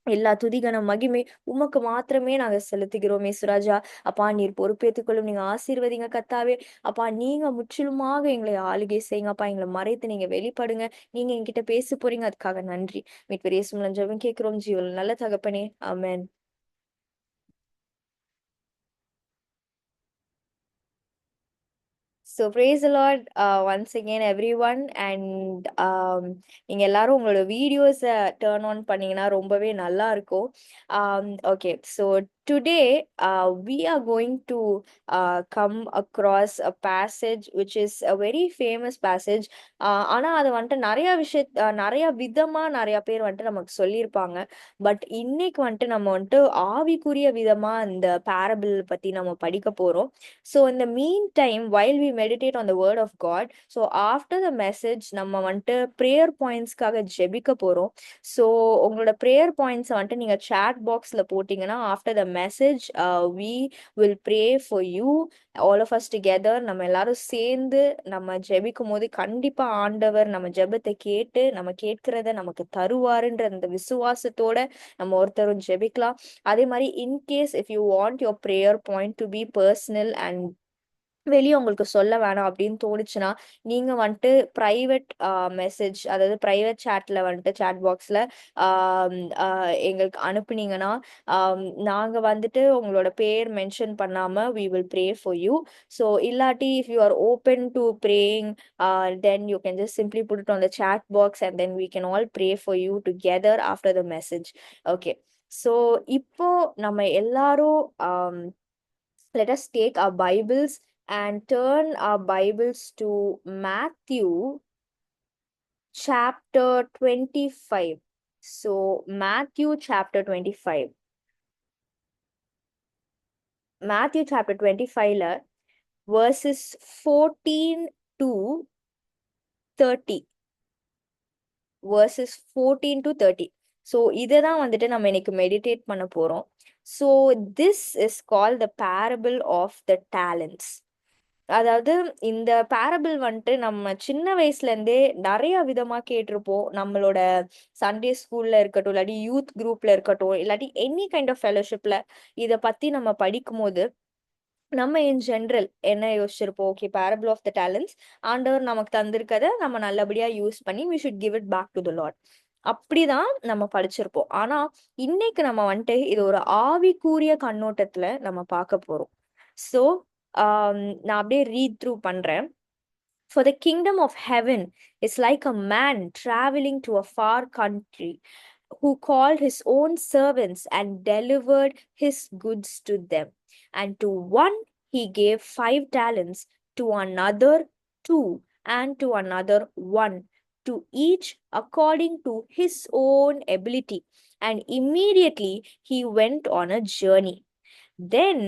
எல்லா துதிகன மகிமை உமக்கு மாத்திரமே நாங்க செலுத்துகிறோம் இயேசுராஜா. அப்பா, நீர் பொறுப்பேற்றுக் கொள்ளும். நீங்க ஆசீர்வதிங்க கர்த்தாவே. அப்பா, நீங்க முற்றிலுமாக எங்களை ஆளுகை செய்யுங்க அப்பா. எங்களை மறைத்து நீங்க வெளிப்படுங்க. நீங்க என்கிட்ட பேச போறீங்க, அதுக்காக நன்றி. மீட்பர் இயேசு மூலம் ஜெபம் கேட்கிறோம் ஜீவன் நல்ல தகப்பனே, ஆமென். So praise the Lord once again everyone and நீங்க எல்லாரும் உங்களோட வீடியோஸை டர்ன் ஆன் பண்ணீங்கன்னா ரொம்பவே நல்லா இருக்கும். Okay, so today we are going to come across a passage which is a very famous passage. ஆனா அது வந்துட்டு நிறைய விதமா நிறைய பேர் வந்துட்டு நமக்கு சொல்லியிருப்பாங்க. பட் இன்னைக்கு வந்துட்டு நம்ம வந்துட்டு ஆவிக்குரிய விதமா இந்த பேரபிள் பத்தி நம்ம படிக்க போறோம். So in the meantime, while we meditate on the word of God, so after the message, நம்ம வந்துட்டு prayer pointsக்காக ஜெபிக்க போறோம். So உங்களோட prayer points வந்துட்டு நீங்க chat boxல போட்டீங்கன்னா after the message, we will pray for you, all of us together. நம்ம எல்லாரும் சேர்ந்து நம்ம ஜெபிக்கும் போது கண்டிப்பா ஆண்டவர் நம்ம ஜெபத்தை கேட்டு நம்ம கேட்கிறத நமக்கு தருவாருன்ற அந்த விசுவாசத்தோட நம்ம ஒருத்தரும் ஜெபிக்கலாம். அதே மாதிரி in case if you want your prayer point to be personal and வெளியே உங்களுக்கு சொல்ல வேணாம் அப்படின்னு தோணுச்சுன்னா நீங்க வந்துட்டு பிரைவேட் மெசேஜ், அதாவது பிரைவேட் சாட்ல வந்துட்டு சாட் பாக்ஸ்ல எங்களுக்கு அனுப்புனீங்கன்னா நாங்க வந்துட்டு உங்களோட பேர் மென்ஷன் பண்ணாம we will pray for you. So இல்லாட்டி if you are open to praying, then you can just simply put it on the chat box and then we can all pray for you together after the message. Okay, so இப்போ நம்ம எல்லாரும் let us take our Bibles and turn our Bibles to Matthew chapter 25. So, Matthew chapter 25. Matthew chapter 25, verses 14 to 30. Verses 14 to 30. So, இதை தான் வந்துட்டு நம்ம இன்னைக்கு meditate பண்ண போறோம். So, this is called the parable of the talents. அதாவது இந்த parable வந்துட்டு நம்ம சின்ன வயசுல இருந்தே நிறைய விதமா கேட்டிருப்போம். நம்மளோட சண்டே ஸ்கூல்ல இருக்கட்டும், இல்லாட்டி யூத் குரூப்ல இருக்கட்டும், இல்லாட்டி எனி கைண்ட் ஆஃப் ஃபெலோஷிப்ல இதை பத்தி நம்ம படிக்கும் போது நம்ம இன் ஜென்ரல் என்ன யோசிச்சிருப்போம், okay parable of the talents, ஆண்டவர் நமக்கு தந்திருக்கதை நம்ம நல்லபடியா யூஸ் பண்ணி we should give it back to the Lord. அப்படிதான் நம்ம படிச்சிருப்போம். ஆனா இன்னைக்கு நம்ம வந்துட்டு இது ஒரு ஆவிக்குரிய கண்ணோட்டத்துல நம்ம பார்க்க போறோம். ஸோ நான் அப்படியே ரீட் த்ரூ பண்றேன். For the kingdom of heaven is like a man traveling to a far country, who called his own servants and delivered his goods to them. And to one he gave 5 talents, to another 2, and to another 1, to each according to his own ability. And immediately he went on a journey. Then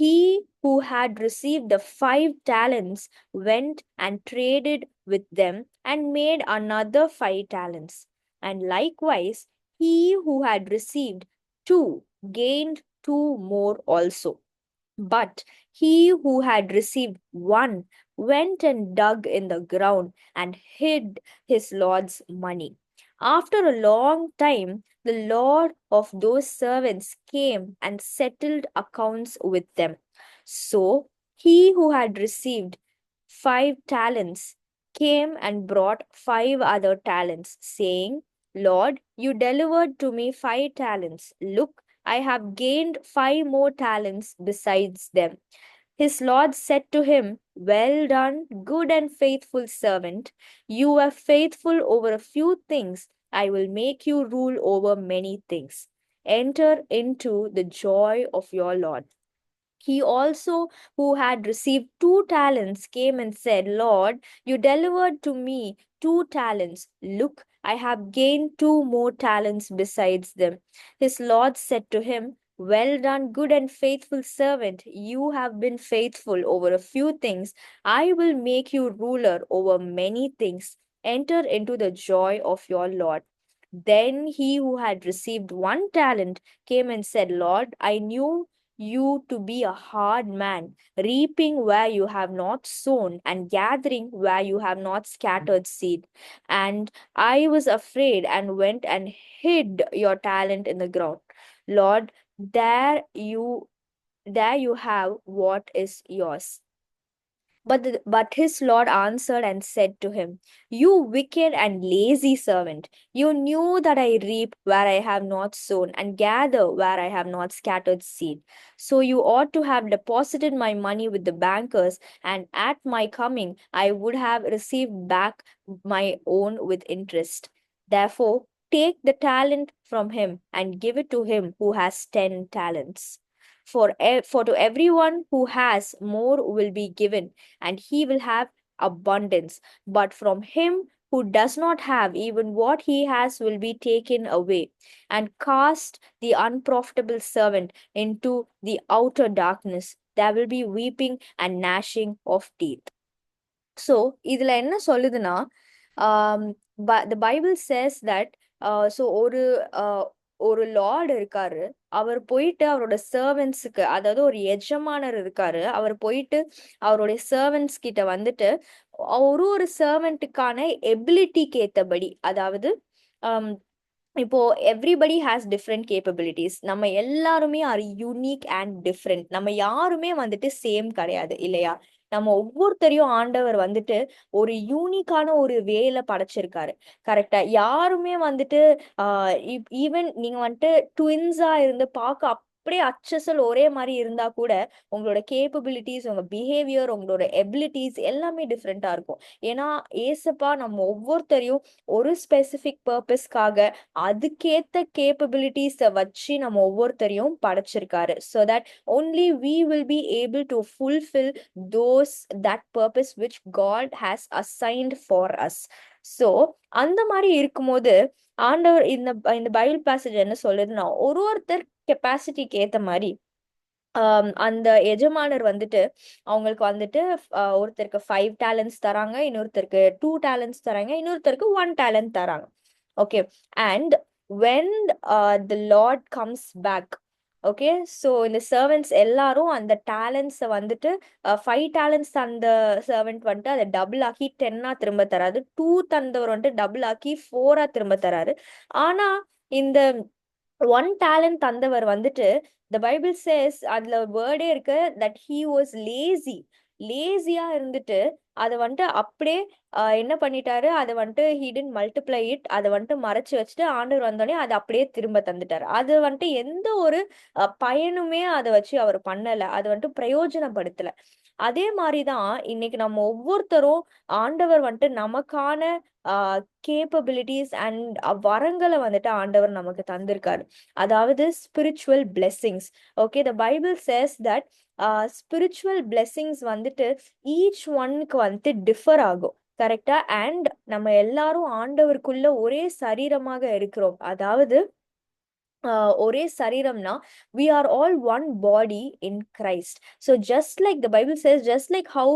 he who had received the 5 talents went and traded with them and made another 5 talents. And likewise, he who had received 2 gained 2 more also. But he who had received 1 went and dug in the ground and hid his Lord's money. After a long time, the Lord of those servants came and settled accounts with them. So he who had received 5 talents came and brought 5 other talents, saying, Lord, you delivered to me 5 talents. Look, I have gained 5 more talents besides them. His Lord said to him, Well done, good and faithful servant. You were faithful over a few things. I will make you rule over many things. Enter into the joy of your Lord. He also, who had received 2 talents, came and said, Lord, you delivered to me 2 talents. Look, I have gained 2 more talents besides them. His Lord said to him, Well done, good and faithful servant. You have been faithful over a few things. I will make you ruler over many things. Enter into the joy of your Lord. Then he who had received 1 talent came and said, Lord, I knew you to be a hard man, reaping where you have not sown, and gathering where you have not scattered seed. And I was afraid and went and hid your talent in the ground. Lord, there you have what is yours. But his Lord answered and said to him, You wicked and lazy servant, you knew that I reap where I have not sown, and gather where I have not scattered seed. So you ought to have deposited my money with the bankers, and at my coming I would have received back my own with interest. Therefore, take the talent from him and give it to him who has 10 talents. For to everyone who has, more will be given, and he will have abundance. But from him who does not have, even what he has will be taken away. And cast the unprofitable servant into the outer darkness. There will be weeping and gnashing of teeth. So இதுல என்ன சொல்லுதுன்னா, the Bible says that so ஒரு Lord இருக்காரு. அவர் போயிட்டு அவரோட சர்வன்ட்ஸுக்கு, அதாவது ஒரு எஜமானர் இருக்காரு. அவர் போயிட்டு அவருடைய சர்வன்ட்ஸ் கிட்ட வந்துட்டு ஒரு சர்வெண்ட்டுக்கான எபிலிட்டிக்கு ஏத்தபடி, அதாவது இப்போ எவ்ரிபடி ஹேஸ் டிஃப்ரெண்ட் கேப்பபிலிட்டிஸ். நம்ம எல்லாருமே ஆர் யூனிக் அண்ட் டிஃப்ரெண்ட். நம்ம யாருமே வந்துட்டு சேம் கிடையாது இல்லையா? நம்ம ஒவ்வொருத்தரையும் ஆண்டவர் வந்துட்டு ஒரு யூனிக்கான ஒரு வேல படைச்சிருக்காரு. கரெக்டா? யாருமே வந்துட்டு ஈவன் நீங்க வந்துட்டு ட்வின்ஸா இருந்து பார்க்க அப்படியே அச்சசல் ஒரே மாதிரி இருந்தா கூட உங்களோட கேப்பபிலிட்டிஸ், உங்க பிஹேவியர், உங்களோட எபிலிட்டிஸ் எல்லாமே டிஃப்ரெண்டா இருக்கும். ஏன்னா ஏசப்பா நம்ம ஒவ்வொருத்தரையும் ஒரு ஸ்பெசிபிக் பர்பஸ்க்காக அதுக்கேத்த கேப்பபிலிட்டிஸ வச்சு நம்ம ஒவ்வொருத்தரையும் படைச்சிருக்காரு. So that only we will be able to fulfill that purpose which God has assigned for us. So அந்த மாதிரி இருக்கும்போது ஆண்டவர் இந்த இந்த பைபிள் பேசேஜ் என்ன சொல்லுதுன்னா, ஒருத்தர் கெப்பாசிட்டிக்கு ஏத்த மாதிரி அந்த எஜமானர் வந்துட்டு அவங்களுக்கு வந்துட்டு ஒருத்தருக்கு 5 டேலண்ட்ஸ் தராங்க, இன்னொருத்தருக்கு 2 டேலண்ட்ஸ் தராங்க, இன்னொருத்தருக்கு 1 டேலண்ட் தராங்க. Okay. And when the Lord comes back, okay, so இந்த சர்வன்ட்ஸ் எல்லாரும் அந்த டேலண்ட்ஸை வந்துட்டு 5 டேலண்ட்ஸ் அந்த சர்வெண்ட் வந்துட்டு அதை டபுள் ஆக்கி 10ஆ திரும்ப தராது. 2 தந்தவர் வந்துட்டு டபுள் ஆக்கி 4ஆ திரும்ப தராரு. ஆனா இந்த 1 டேலண்ட் தந்தவர் வந்துட்டு the Bible says, அதுல வேர்டே இருக்கு, that he was lazy. லேசியா இருந்துட்டு அதை வந்துட்டு அப்படியே என்ன பண்ணிட்டாரு, அதை வந்துட்டு he didn't multiply it, அதை வந்துட்டு மறைச்சு வச்சுட்டு ஆண்டவர் வந்தோடனே அதை அப்படியே திரும்ப தந்துட்டாரு. அது வந்துட்டு எந்த ஒரு பயனுமே அதை வச்சு அவர் பண்ணல, அது வந்துட்டு பிரயோஜனப்படுத்தல. அதே மாதிரிதான் இன்னைக்கு நம்ம ஒவ்வொருத்தரும் ஆண்டவர் வந்துட்டு நமக்கான கேப்பபிலிட்டிஸ் அண்ட் வரங்களை வந்துட்டு ஆண்டவர் நமக்கு தந்திருக்காரு. அதாவது spiritual blessings. Okay, the Bible says that spiritual blessings வந்துட்டு ஈச் ஒன்னுக்கு வந்துட்டு டிஃபர் ஆகும். கரெக்டா? அண்ட் நம்ம எல்லாரும் ஆண்டவருக்குள்ள ஒரே சரீரமாக இருக்கிறோம். அதாவது ஒரே சரீரம்னா we are all one body in Christ. So just like the Bible says, just like how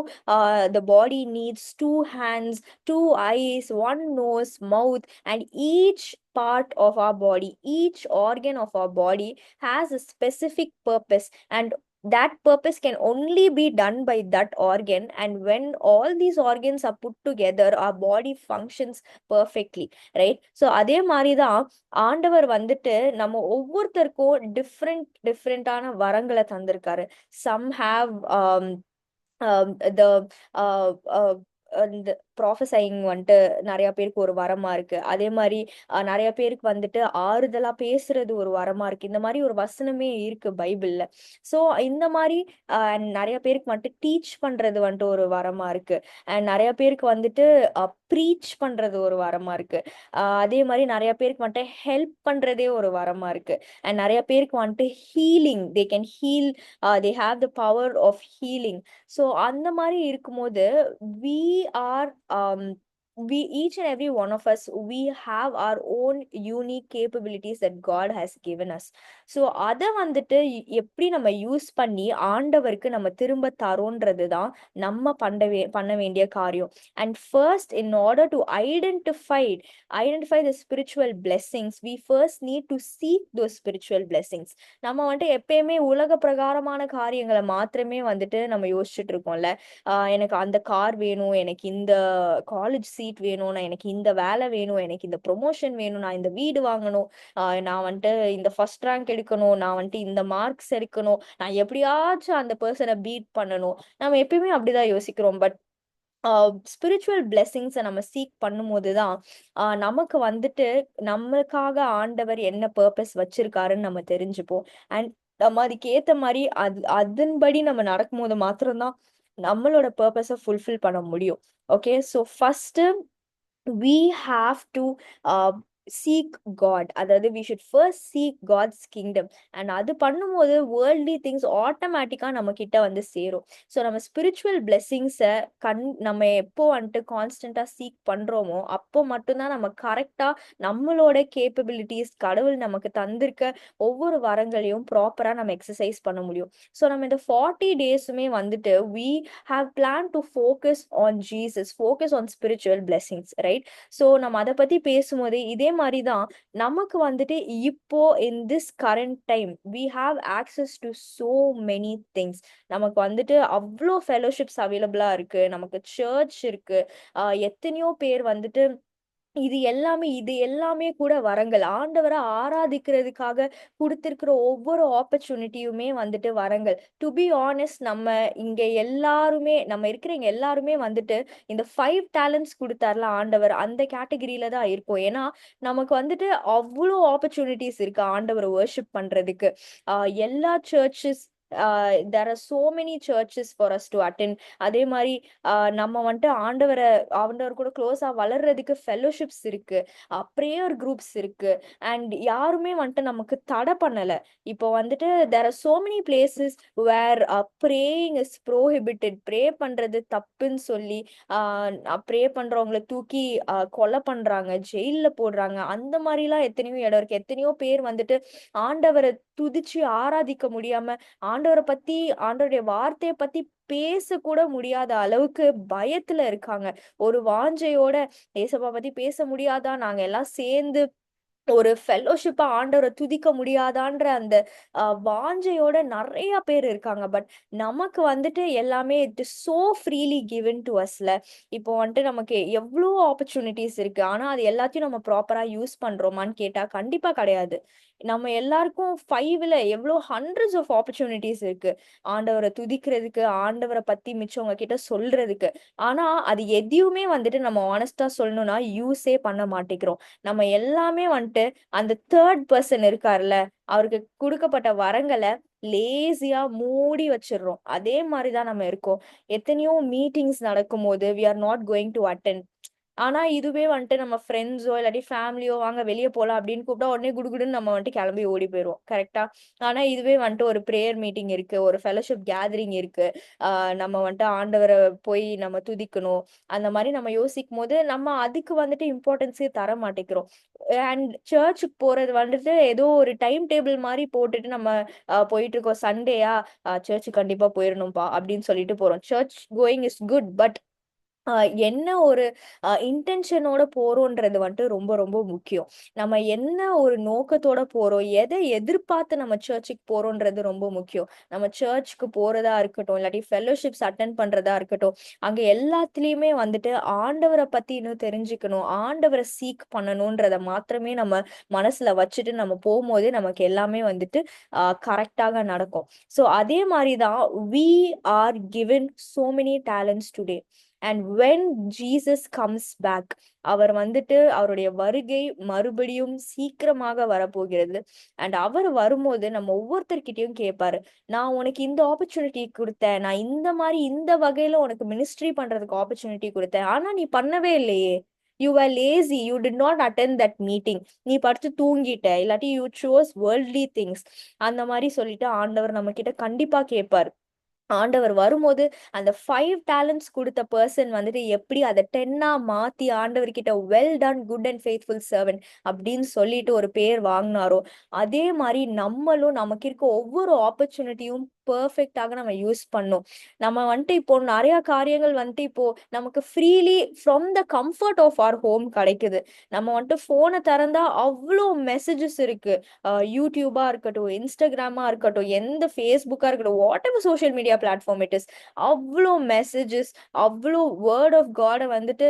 the body needs 2 hands, 2 eyes, 1 nose, mouth, and each part of our body, each organ of our body has a specific purpose, and that purpose can only be done by that organ. And when all these organs are put together, our body functions perfectly, right? So அதே மாதிரிதான் ஆண்டவர் வந்துட்டு நம்ம ஒவ்வொருத்தருக்கும் டிஃப்ரெண்டான வரங்களை தந்திருக்காரு. Some have the இந்த prophesying வந்துட்டு நிறைய பேருக்கு ஒரு வரமா இருக்கு. அதே மாதிரி நிறைய பேருக்கு வந்துட்டு ஆறுதலா பேசுறது ஒரு வரமா இருக்கு. இந்த மாதிரி ஒரு வசனமே இருக்கு பைபிள்ல. ஸோ இந்த மாதிரி நிறைய பேருக்கு வந்துட்டு டீச் பண்றது வந்துட்டு ஒரு வரமா இருக்கு. அண்ட் நிறைய பேருக்கு வந்துட்டு ப்ரீச் பண்றது ஒரு வரமா இருக்கு. அதே மாதிரி நிறைய பேருக்கு வந்துட்டு ஹெல்ப் பண்றதே ஒரு வரமா இருக்கு. அண்ட் நிறைய பேருக்கு வந்துட்டு healing, they can heal, they have the power of healing. So அந்த மாதிரி இருக்கும்போது we are we each and every one of us, we have our own unique capabilities that God has given us. So அதை வந்துட்டு எப்படி நம்ம use பண்ணி ஆண்டவருக்கு நம்ம திரும்ப தரோன்றதுதான் நம்ம பண்ண வேண்டிய காரியம். And first, in order to identify the spiritual blessings, we first need to seek those spiritual blessings. நம்ம வந்துட்டு எப்பயுமே உலக பிரகாரமான காரியங்களை மாத்திரமே வந்துட்டு நம்ம யோசிச்சுட்டு இருக்கோம்ல. எனக்கு அந்த கார் வேணும், எனக்கு இந்த காலேஜ் சீட் சீட் வேணும், நான் எனக்கு இந்த வேலை வேணும், எனக்கு இந்த ப்ரொமோஷன் வேணும், நான் இந்த வீடு வாங்கணும், நான் வந்துட்டு இந்த ஃபர்ஸ்ட் ரேங்க் எடுக்கணும், நான் வந்துட்டு இந்த மார்க்ஸ் எடுக்கணும், நான் எப்படியாச்சும் அந்த பர்சனை பீட் பண்ணணும். நம்ம எப்பயுமே அப்படிதான் யோசிக்கிறோம். பட் ஸ்பிரிச்சுவல் பிளெஸிங்ஸ நம்ம சீக் பண்ணும்போது தான், நமக்கு வந்துட்டு நம்மளுக்காக ஆண்டவர் என்ன பர்ப்பஸ் வச்சிருக்காருன்னு நம்ம தெரிஞ்சுப்போம். அண்ட் நம்ம அதுக்கு ஏத்த மாரி அதன்படி நம்ம நடக்கும்போது மாத்திரம் தான் நம்மளோட பர்ப்பஸ ஃபுல்ஃபில் பண்ண முடியும். Okay. So first we have to seek God. அதாவது we should first seek God's kingdom. And அது பண்ணும்போது worldly things ஆட்டோமேட்டிக்கா நம்ம கிட்ட வந்து சேரும். ஸோ நம்ம ஸ்பிரிச்சுவல் பிளெஸிங்ஸ நம்ம எப்போ வந்துட்டு கான்ஸ்டன்டா சீக் பண்றோமோ, அப்போ மட்டும்தான் நம்ம கரெக்டா நம்மளோட கேப்பபிலிட்டிஸ், கடவுள் நமக்கு தந்திருக்க ஒவ்வொரு வரங்களையும் ப்ராப்பரா நம்ம எக்ஸர்சைஸ் பண்ண முடியும். ஸோ நம்ம இந்த 40 டேஸுமே வந்துட்டு we have planned to focus on Jesus, focus on spiritual blessings, right? So நம்ம அத பத்தி பேசும்போது இதே மாரி தான் நமக்கு வந்துட்டு இப்போ in this current time we have access to so many things. நமக்கு வந்துட்டு அவ்ளோ ஃபெலோஷிப்ஸ் அவைலபிளா இருக்கு. நமக்கு சர்ச் இருக்கு. எத்தனையோ பேர் வந்துட்டு இது எல்லாமே கூட வரங்கள். ஆண்டவர ஆராதிக்கிறதுக்காக குடுத்திருக்கிற ஒவ்வொரு ஆப்பர்ச்சுனிட்டியுமே வந்துட்டு வரங்கள். டு பி ஹானஸ்ட், நம்ம இருக்கிறவங்க எல்லாருமே வந்துட்டு இந்த 5 டேலண்ட்ஸ் குடுத்தார்ல ஆண்டவர், அந்த கேட்டகரியில தான் இருக்கோம். ஏன்னா, நமக்கு வந்துட்டு அவ்ளோ ஆப்பர்ச்சுனிட்டீஸ் இருக்கு ஆண்டவர வொர்ஷிப் பண்றதுக்கு. எல்லா churches there are so many churches for us to attend. அதே மாரி நம்ம வந்துட்டு ஆண்டவர் கூட க்ளோஸா வளர்றதுக்கு ஃபெலோஷிப்ஸ் இருக்கு. பிரேயர் குரூப்ஸ் இருக்கு. அண்ட் யாருமே வந்துட்டு நமக்கு தடை பண்ணல. இப்போ வந்துட்டு there are so many places where praying is prohibited. Pray பண்றது தப்புன்னு சொல்லி ப்ரே பண்றவங்கள தூக்கி கொலை பண்றாங்க, ஜெயில்ல போடுறாங்க. அந்த மாதிரிலாம் எத்தனையோ இடம் இருக்கு. எத்தனையோ பேர் வந்துட்டு ஆண்டவரை துதிச்சு ஆராதிக்க முடியாம, ஆண்டவரை பத்தி, ஆண்டவருடைய வார்த்தைய பத்தி பேசக்கூட முடியாத அளவுக்கு பயத்துல இருக்காங்க. ஒரு வாஞ்சையோட ஏசப்பா பத்தி பேச முடியாதா? நாங்க எல்லாம் சேர்ந்து ஒரு ஃபெல்லோஷிப்பா ஆண்டவர துதிக்க முடியாதான்ற அந்த வாஞ்சையோட நெறைய பேர் இருக்காங்க. பட் நமக்கு வந்துட்டு எல்லாமே it is so freely given to அஸ்ல. இப்போ வந்துட்டு நமக்கு எவ்ளோ ஆப்பர்ச்சுனிட்டீஸ் இருக்கு. ஆனா அது எல்லாத்தையும் நம்ம ப்ராப்பரா யூஸ் பண்றோமான்னு கேட்டா கண்டிப்பா கிடையாது. நம்ம எல்லாருக்கும் 5ல எவ்ளோ ஹண்ட்ரட்ஸ் ஆஃப் ஆப்பர்ச்சுனிட்டீஸ் இருக்கு. ஆண்டவர துதிக்கிறதுக்கு, ஆண்டவர பத்தி மிச்சவங்க கிட்ட சொல்றதுக்கு. ஆனா அது எதையுமே வந்துட்டு நம்ம ஹானஸ்ட்டா சொல்லணும்னா யூஸே பண்ண மாட்டேங்கிறோம். நம்ம எல்லாமே வந்துட்டு அந்த 3 பெர்சன் இருக்கார்ல, அவருக்கு குடுக்கப்பட்ட வரங்கள லேசியா மூடி வச்சுடுறோம். அதே மாரி தான் நம்ம இருக்கோம். எத்தனையோ மீட்டிங்ஸ் நடக்கும்போது we are not going to attend. ஆனா இதுவே வந்துட்டு நம்ம ஃப்ரெண்ட்ஸோ இல்லாட்டி ஃபேமிலியோ வாங்க வெளிய போலாம் அப்படின்னு கூப்பிட்டா உடனே குடுகுடுன்னு நம்ம வந்துட்டு கிளம்பி ஓடி போயிருவோம். கரெக்ட்டா? ஆனா இதுவே வந்துட்டு ஒரு பிரேயர் மீட்டிங் இருக்கு. ஒரு ஃபெலோஷிப் கேதரிங் இருக்கு. நம்ம வந்துட்டு ஆண்டவர போய் நம்ம துதிக்கணும். அந்த மாரி நம்ம யோசிக்கும்போது, நம்ம அதுக்கு வந்துட்டு இம்பார்ட்டன்ஸே தர மாட்டேங்கிறோம். அண்ட் சர்ச்சுக்கு போறது வந்துட்டு ஏதோ ஒரு டைம் டேபிள் மாரி போட்டுட்டு நம்ம போயிட்டு இருக்கோம். சண்டேயா சர்ச்சுக்கு கண்டிப்பா போயிரணும்ப்பா அப்படின்னு சொல்லிட்டு போறோம். Church going is good. But என்ன ஒரு இன்டென்ஷனோட போறோன்றது வந்துட்டு ரொம்ப ரொம்ப முக்கியம். நம்ம என்ன ஒரு நோக்கத்தோட போறோம், எதை எதிர்பார்த்து நம்ம சர்ச்சுக்கு போறோன்றது ரொம்ப முக்கியம். நம்ம சர்ச்சுக்கு போறதா இருக்கட்டும், இல்லாட்டி ஃபெல்லோஷிப்ஸ் அட்டெண்ட் பண்றதா இருக்கட்டும், அங்க எல்லாத்துலயுமே வந்துட்டு ஆண்டவர பத்தி இன்னும் தெரிஞ்சுக்கணும், ஆண்டவர சீக் பண்ணணுன்றத மாத்திரமே நம்ம மனசுல வச்சுட்டு நம்ம போம்போதே நமக்கு எல்லாமே வந்துட்டு கரெக்ட்டாக நடக்கும். ஸோ அதே மாரி தான் we are given so many talents today. And when Jesus comes back, அவர் வந்துட்டு அவருடைய வருகை மறுபடியும் சீக்கிரமாக வரப்போகிறது. அண்ட் அவர் வரும்போது நம்ம ஒவ்வொருத்தர்கிட்டயும் கேட்பாரு, நான் உனக்கு இந்த ஆப்பர்ச்சுனிட்டி குடுத்தேன், நான் இந்த மாரி இந்த வகையில உனக்கு மினிஸ்ட்ரி பண்றதுக்கு ஆப்பர்ச்சுனிட்டி குடுத்தேன், ஆனா நீ பண்ணவே இல்லையே, you are lazy, you did not attend that meeting, நீ படுத்து தூங்கிட்ட, இல்லாட்டி யூ சோஸ் வேர்ல்ட்லி திங்ஸ். அந்த மாதிரி சொல்லிட்டு ஆண்டவர் நம்ம கிட்ட கண்டிப்பா கேட்பாரு. ஆண்டவர் வரும்போது அந்த 5 டேலண்ட்ஸ் குடுத்த பெர்சன் வந்துட்டு எப்படி அத 10ஆ மாத்தி ஆண்டவர்கிட்ட well done good and faithful servant அப்படின்னு சொல்லிட்டு ஒரு பேர் வாங்குனாரோ, அதே மாரி நம்மளும் நமக்கு இருக்க ஒவ்வொரு ஆப்பர்ச்சுனிட்டியும் பெர்ஃபெக்ட்டாக நம்ம யூஸ் பண்ணணும். நம்ம வந்துட்டு இப்போ நெறைய காரியங்கள் வந்துட்டு இப்போ நமக்கு freely from the comfort of our home கிடைக்குது. நம்ம வந்துட்டு ஃபோன தெறந்தா அவ்ளோ மெசேஜஸ் இருக்கு. YouTubeஆ இருக்கட்டும், Instagramஆ இருக்கட்டும், எந்த Facebookஆ இருக்கட்டும், whatever social media platform it is. அவ்ளோ மெசேஜஸ், அவ்ளோ வேர்ட் ஆஃப் காட வந்துட்டு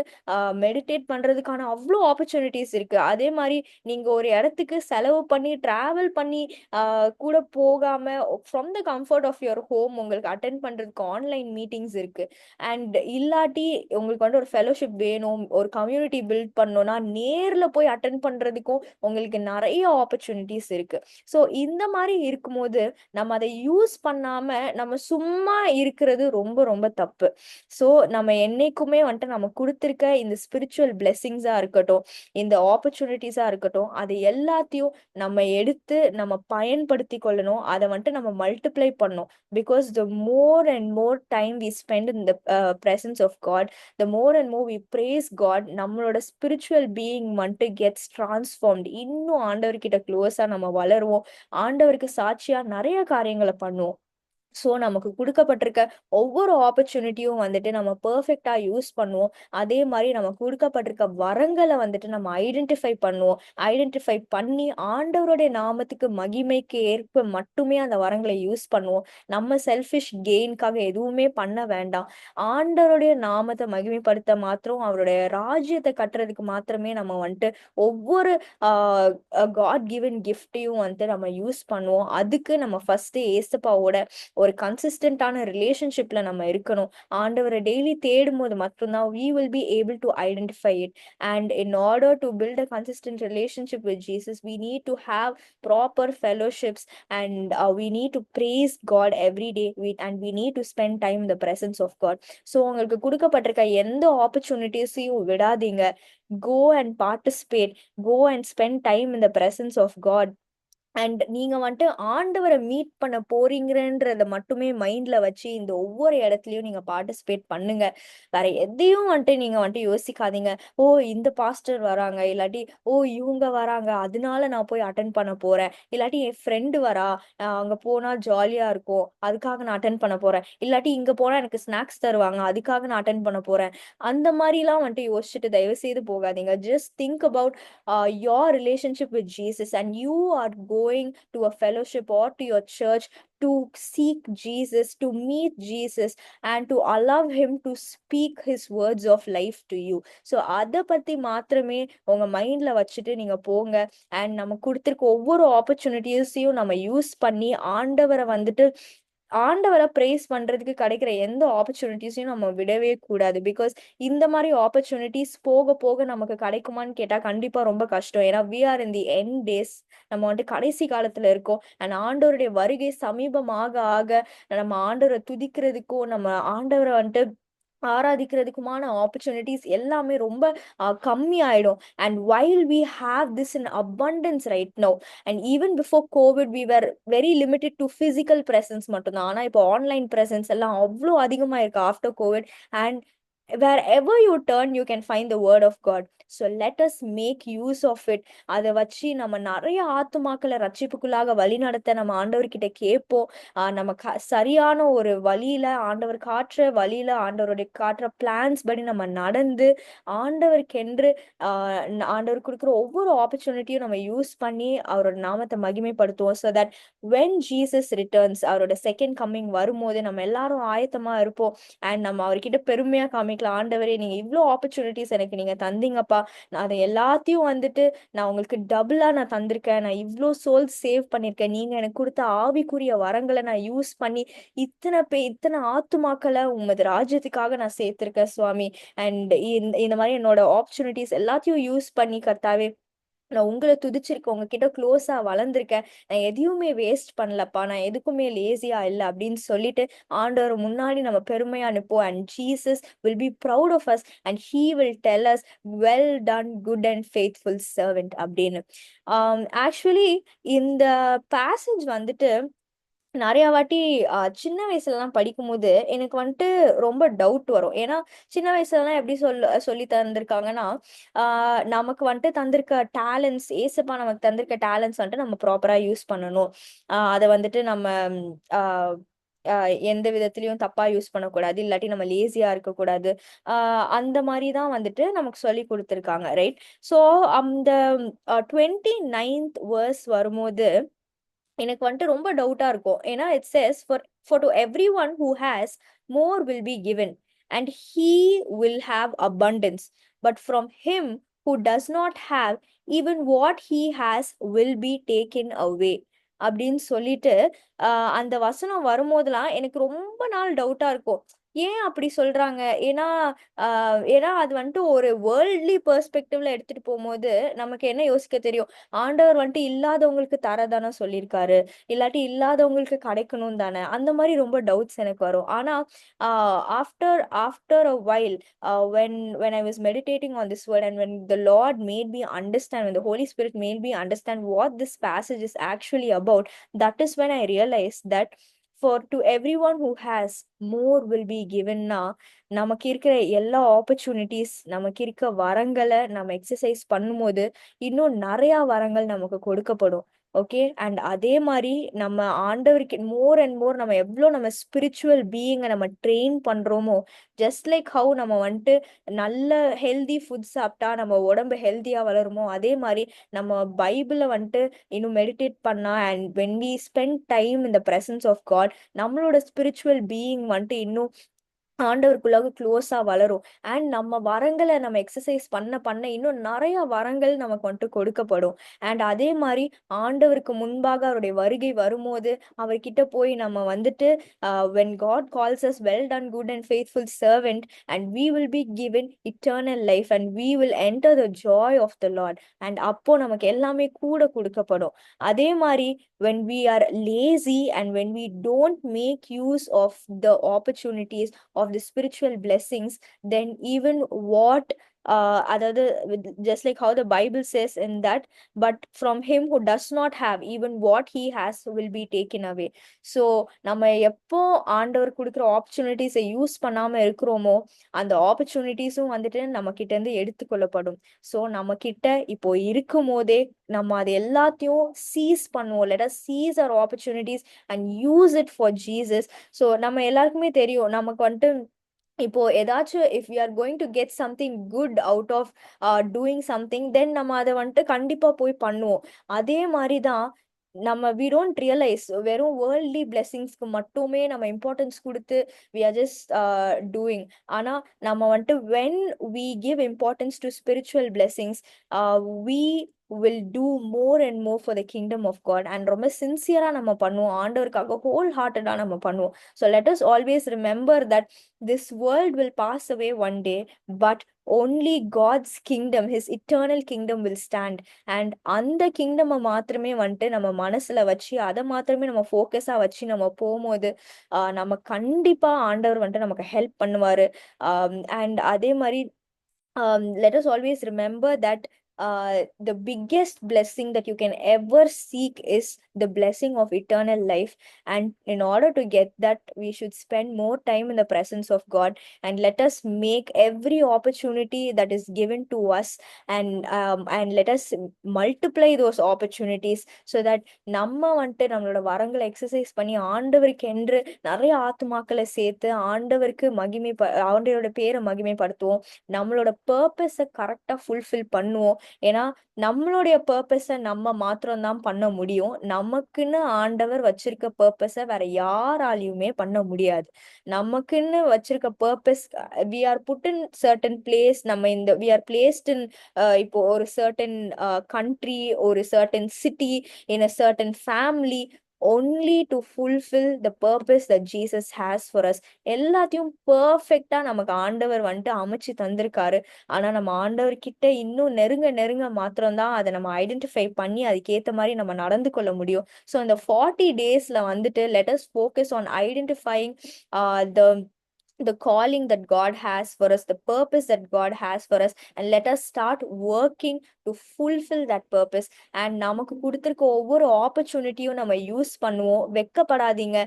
மெடிடேட் பண்றதுக்கான அவ்ளோ ஆப்பர்ச்சுனிட்டீஸ் இருக்கு. அதே மாரி நீங்க ஒரு இடத்துக்கு செலவு பண்ணி, டிராவல் பண்ணி அ கூட போகாம from the comfort of your home உங்களுக்கு அட்டெண்ட் பண்றதுக்கு ஆன்லைன் மீட்டிங்ஸ் இருக்கு. அண்ட் இல்லாட்டி உங்களுக்கு வந்து ஒரு ஃபெலோஷிப் வேணும், ஒரு கம்யூனிட்டி பில்ட் பண்ணணும்னா, நேர்ல போய் அட்டெண்ட் பண்றதுக்கும் உங்களுக்கு நெறைய ஆப்பர்ச்சுனிட்டீஸ் இருக்கு. ஸோ இந்த மாரி இருக்கும்போது, நம்ம அத யூஸ் பண்ணாம நம்ம சும்மா இருக்கிறது ரொம்ப ரொம்ப தப்பு. ஸோ நம்ம என்னைக்குமே வந்துட்டு நம்ம குடுத்திருக்க இந்த ஸ்பிரிச்சுவல் பிளெஸ்ஸிங்ஸா இருக்கட்டும், இந்த ஆப்பர்ச்சுனிட்டீஸா இருக்கட்டும், அது எல்லாத்தையும் நம்ம எடுத்து நம்ம பயன்படுத்திக் கொள்ளணும். அத வந்துட்டு நம்ம மல்டிப்ளை பண்ணணும். Because the more and more time we spend in the presence of God, the more and more we praise God, நம்மளோட ஸ்பிரிச்சுவல் பீயிங் வந்துட்டு கெட்ஸ் டிரான்ஸ்ஃபார்ம்ட். இன்னும் ஆண்டவர்கிட்ட க்ளோஸா நம்ம வளருவோம். ஆண்டவருக்கு சாட்சியா நெறைய காரியங்கள பண்ணுவோம். ஸோ நமக்கு குடுக்கப்பட்டிருக்க ஒவ்வொரு ஆப்பர்ச்சுனிட்டியும் வந்துட்டு நம்ம பெர்ஃபெக்ட்டா யூஸ் பண்ணுவோம். அதே மாரி நமக்கு குடுக்கப்பட்டிருக்க வரங்கள வந்துட்டு நம்ம ஐடென்டிஃபை பண்ணுவோம். ஐடென்டிஃபை பண்ணி ஆண்டவருடைய நாமத்துக்கு மகிமைக்கு ஏற்ப மட்டுமே அந்த வரங்கள யூஸ் பண்ணுவோம். நம்ம செல்ஃபிஷ் கெயின்க்காக எதுவுமே பண்ண வேண்டாம். ஆண்டவருடைய நாமத்த மகிமைப்படுத்த மாத்திரம், அவருடைய ராஜ்யத்த கட்டுறதுக்கு மாத்திரமே நம்ம வந்துட்டு ஒவ்வொரு ஆ காட் கிவன் கிஃப்ட்டையும் வந்துட்டு நம்ம யூஸ் பண்ணுவோம். அதுக்கு நம்ம ஃபர்ஸ்ட்டு ஏசப்பாவோட ஒரு கன்சிஸ்டன்டான ரிலேஷன்ஷிப்ல நம்ம இருக்கணும். ஆண்டவர டெய்லி தேடும்போது மட்டும் தான் we will be able to identify it. And in order to build a consistent relationship with Jesus, we need to have proper fellowships, and we need to praise God every day. And we need to spend time in the presence of God. So உங்களுக்கு குடுக்கப்பட்டிருக்க எந்த ஆப்பர்ச்சுனிட்டீஸையும் விடாதீங்க. Go and participate. Go and spend time in the presence of God. And நீங்க வந்துட்டு ஆண்டவர meet பண்ண போறீங்கன்றத மட்டுமே மைண்ட்ல வச்சு இந்த ஒவ்வொரு இடத்துலயும் நீங்க பார்ட்டிசிபேட் பண்ணுங்க. வேற எதையும் வந்துட்டு நீங்க வந்துட்டு யோசிக்காதீங்க. ஓ, இந்த பாஸ்டர் வராங்க, இல்லாட்டி ஓ இவங்க வராங்க, அதனால நான் போய் அட்டென்ட் பண்ண போறேன், இல்லாட்டி என் ஃப்ரெண்டு வரா, அங்க போனா ஜாலியா இருக்கும், அதுக்காக நான் அட்டென்ட் பண்ண போறேன், இல்லாட்டி இங்க போனா எனக்கு ஸ்நாக்ஸ் தருவாங்க, அதுக்காக நான் அட்டென்ட் பண்ண போறேன். அந்த மாதிரிலாம் வந்துட்டு யோசிச்சுட்டு தயவு செய்து போகாதீங்க. Just think about your relationship with Jesus, and you are going to a fellowship or to your church to seek Jesus, to meet Jesus, and to allow him to speak his words of life to you. So அத பத்தி மாத்திரமே உங்க மைண்ட்ல வச்சுட்டு நீங்க போங்க. And நம்ம குடுத்திருக்க ஒவ்வொரு ஆப்பர்ச்சுனிட்டிஸையும் நம்ம யூஸ் பண்ணி ஆண்டவர பிரைஸ் பண்றதுக்கு கிடைக்கிற எந்த ஆப்பர்ச்சுனிட்டீஸையும் நம்ம விடவே கூடாது. பிகாஸ் இந்த மாரி ஆப்பர்ச்சுனிட்டீஸ் போக போக நமக்கு கிடைக்குமான்னு கேட்டா கண்டிப்பா ரொம்ப கஷ்டம். ஏன்னா we are in the end days. நம்ம வந்துட்டு கடைசி காலத்துல இருக்கோம். அண்ட் ஆண்டவருடைய வருகை சமீபமாக ஆக நம்ம ஆண்டவர துதிக்கிறதுக்கும், நம்ம ஆண்டவர வந்துட்டு ஆராதிக்கிறதுக்குமான ஆப்பர்ச்சுனிட்டீஸ் எல்லாமே ரொம்ப கம்மி ஆயிடும். And while we have this in abundance right now, and even before Covid we were very limited to physical presence மட்டும்தான். ஆனா இப்போ ஆன்லைன் பிரசன்ஸ் எல்லாம் அவ்வளோ அதிகமா இருக்கு after Covid. And wherever you turn you can find the word of God. So let us make use of it. அத வச்சு நம்ம நிறைய ஆத்துமாக்களை ரட்சிப்புக்குள்ளாக வழி நடத்த நம்ம ஆண்டவர்கிட்ட கேட்போம். நம்ம சரியான ஒரு வழியில, ஆண்டவர் காட்டுற வழியில, ஆண்டவருடைய காட்டுற பிளான்ஸ் படி நம்ம நடந்து ஆண்டவருக்கென்று ஆண்டவர் கொடுக்குற ஒவ்வொரு ஆப்பர்ச்சுனிட்டியும் நம்ம யூஸ் பண்ணி அவரோட நாமத்தை மகிமைப்படுத்துவோம். So that when Jesus returns, அவரோட செகண்ட் கம்மிங் வரும்போது நம்ம எல்லாரும் ஆயத்தமா இருப்போம். அண்ட் நம்ம அவர்கிட்ட பெருமையா காமிக்கலாம், ஆண்டவரே நீங்க இவ்ளோ ஆப்பர்ச்சுனிட்டிஸ் எனக்கு நீங்க தந்தீங்கப்பா, நான் அதை எல்லாத்தையும் வந்துட்டு நான் உங்களுக்கு டபுளா நான் தந்திருக்கேன், நான் இவ்ளோ சோல் சேவ் பண்ணிருக்கேன், நீங்க எனக்கு கொடுத்த ஆவிக்குரிய வரங்களை நான் யூஸ் பண்ணி இத்தனை ஆத்துமாக்களை உமது ராஜ்யத்துக்காக நான் சேர்த்திருக்கேன் சுவாமி. அண்ட் இந்த மாதிரி என்னோட ஆப்பர்ச்சுனிட்டிஸ் எல்லாத்தையும் யூஸ் பண்ணி கர்த்தாவே நான் உங்கள துதிச்சிருக்கேன். உங்ககிட்ட க்ளோஸா வளர்ந்திருக்கேன். நான் எதையுமே வேஸ்ட் பண்ணலப்பா. நான் எதுக்குமே லேசியா இல்ல அப்படின்னு சொல்லிட்டு ஆண்டவர் முன்னாடி நம்ம பெருமையா நிப்போம். And Jesus will be proud of us and he will tell us well done good and faithful servant அப்படின்னு. ஆக்சுவலி இந்த பேசேஜ் வந்துட்டு நெறைய வாட்டி சின்ன வயசுலலாம் படிக்கும்போது, எனக்கு வந்துட்டு ரொம்ப டவுட் வரும். ஏன்னா, சின்ன வயசுலலாம் எப்படி சொல்லி தந்திருக்காங்கன்னா, ஆ நமக்கு வந்துட்டு தந்திருக்க டேலண்ட்ஸ், ஏசப்பா நமக்கு தந்திருக்க டேலண்ட்ஸ் வந்துட்டு நம்ம ப்ராப்பரா யூஸ் பண்ணணும். அத வந்துட்டு நம்ம ஆ எந்த விதத்திலயும் தப்பா யூஸ் பண்ணக்கூடாது. இல்லாட்டி நம்ம லேசியா இருக்கக்கூடாது. அந்த மாரி தான் வந்துட்டு நமக்கு சொல்லிக் குடுத்துருக்காங்க. ரைட்? ஸோ அந்த 29th வெர்ஸ் வரும்போது எனக்கு வந்துட்டு ரொம்ப டவுட்டா இருக்கும். ஏன்னா it chase for to everyone who has more will be given and he will have abundance. But from him who does not have even what he has will be taken அவே அப்படின்னு சொல்லிட்டு அந்த வசனம் வரும்போதெல்லாம் எனக்கு ரொம்ப நாள் டவுட்டா இருக்கும். ஏன் அப்படி சொல்றாங்க? ஏன்னா ஏன்னா அது வந்துட்டு ஒரு வேர்ல்ட்லி பெர்ஸ்பெக்டிவ்ல எடுத்துட்டு போகும்போது நமக்கு என்ன யோசிக்க தெரியும்? ஆண்டவர் வந்துட்டு இல்லாதவங்களுக்கு தரதானே சொல்லியிருக்காரு. இல்லாட்டி இல்லாதவங்களுக்கு கிடைக்கணும் தானே. அந்த மாதிரி ரொம்ப டவுட்ஸ் எனக்கு வரும். ஆனா after after a while when I was meditating on this word and when the Lord made me understand, when the Holy Spirit made me understand what this passage is actually about, that is when I realized that for to everyone who has more will be given னா நமக்கு இருக்கிற எல்லா opportunities, நமக்கு இருக்க வரங்களை நம்ம exercise பண்ணும்போது இன்னும் நிறைய வரங்கள் நமக்கு கொடுக்கப்படும். ஓகே. அண்ட் அதே மாதிரி நம்ம ஆண்டவருக்கு மோர் அண்ட் மோர் நம்ம எவ்வளோ நம்ம ஸ்பிரிச்சுவல் பீயிங்கை நம்ம ட்ரெயின் பண்றோமோ, ஜஸ்ட் லைக் ஹவு நம்ம வந்துட்டு நல்ல ஹெல்தி ஃபுட் சாப்பிட்டா நம்ம உடம்பு ஹெல்த்தியா வளருமோ, அதே மாதிரி நம்ம பைபிளை வந்துட்டு இன்னும் மெடிடேட் பண்ணா and when we spend time in the presence of God, நம்மளோட ஸ்பிரிச்சுவல் பீயிங் வந்துட்டு இன்னும் ஆண்டவருக்குள்ளாக க்ளோஸா வளரும். அண்ட் நம்ம வரங்களை நம்ம எக்ஸசைஸ் பண்ண பண்ண இன்னும் நிறைய வரங்கள் நமக்கு வந்துட்டு கொடுக்கப்படும். அண்ட் அதே மாதிரி ஆண்டவருக்கு முன்பாக அவருடைய வருகை வரும்போது அவர்கிட்ட போய் நம்ம வந்துட்டு when God calls us well done good and faithful servant, and we will be given eternal life and we will enter the joy of the Lord. and அப்போ நமக்கு எல்லாமே கூட கொடுக்கப்படும். அதே மாதிரி when we are lazy and when we don't make use of the opportunities of the spiritual blessings, then even what அதாவது just like how the Bible says in that, but from him who does not have, even what he has will be taken away. So நம்ம எப்போ ஆண்டவர் கொடுக்குற ஆப்பர்ச்சுனிட்டிஸை use பண்ணாம இருக்கிறோமோ, அந்த ஆப்பர்ச்சுனிட்டிஸும் வந்துட்டு நம்ம கிட்ட இருந்து எடுத்துக்கொள்ளப்படும். ஸோ நம்ம கிட்ட இப்போ இருக்கும் போதே நம்ம அது எல்லாத்தையும் சீஸ் பண்ணுவோம். let us seize our opportunities and use it for Jesus. So நம்ம எல்லாருக்குமே தெரியும், நமக்கு வந்துட்டு இப்போ ஏதாச்சும் if we are going to get something good out of doing something, then நம்ம அதை வந்துட்டு கண்டிப்பா போய் பண்ணுவோம். அதே மாதிரி தான் நம்ம we don't realize வெறும் வேர்ல்ட்லி பிளெஸிங்ஸ்க்கு மட்டுமே நம்ம இம்பார்ட்டன்ஸ் கொடுத்து we are just doing. ஆனா நம்ம வந்துட்டு when we give importance to spiritual blessings, we will do more and more for the kingdom of God. and ரொம்ப சின்சியரா நம்ம பண்ணுவோம், ஆண்டவருக்காக ஹோல் ஹார்ட்டடா நம்ம பண்ணுவோம். so let us always remember that this world will pass away one day, but only God's kingdom, his eternal kingdom will stand. and அந்த கிங்டமை மாத்திரமே வந்துட்டு நம்ம மனசுல வச்சு அதை மாத்திரமே நம்ம ஃபோக்கஸா வச்சு நம்ம போகும்போது நம்ம கண்டிப்பா ஆண்டவர் வந்துட்டு நமக்கு ஹெல்ப் பண்ணுவாரு. அண்ட் அதே மாதிரி let us always remember that the biggest blessing that you can ever seek is the blessing of eternal life. and in order to get that, we should spend more time in the presence of God, and let us make every opportunity that is given to us, and let us multiply those opportunities so that நம்ம வந்துட்டு நம்மளோட வரங்களை exercise பண்ணி ஆண்டவருக்கு என்று நிறைய ஆத்துமாக்களை சேர்த்து ஆண்டவருக்கு ஆண்டவரோட பேரை மகிமைப்படுத்துவோம். நம்மளோட பர்பஸை கரெக்டா ஃபுல்ஃபில் பண்ணுவோம். ஏன்னா நம்மளுடைய பர்பஸை நம்ம மாத்திரம் தான் பண்ண முடியும். நமக்குன்னு ஆண்டவர் வச்சிருக்க பர்பஸை வேற யாராலையுமே பண்ண முடியாது. நமக்குன்னு வச்சிருக்க purpose, we are put in certain place. நம்ம இந்த we are placed in இப்போ ஒரு certain country, ஒரு certain city, in a certain family, only to fulfill the purpose that Jesus has for us. எல்லாத்தையும் பெர்ஃபெக்ட்டா நமக்கு ஆண்டவர் வந்துட்டு அமைச்சு தந்திருக்காரு. ஆனா நம்ம ஆண்டவர் கிட்ட இன்னும் நெருங்க நெருங்க மாத்திரம்தான் அதை நம்ம ஐடென்டிஃபை பண்ணி அதுக்கேத்த மாதிரி நம்ம நடந்து கொள்ள முடியும். ஸோ இந்த 40 daysல வந்துட்டு let us focus on identifying the the calling that God has for us, the purpose that God has for us, and let us start working to fulfill that purpose. And நமக்கு கொடுத்திருக்க ஒவ்வொரு ஆப்பர்ச்சுனிட்டியும் நம்ம use பண்ணுவோம். வெக்கப்படாதீங்க.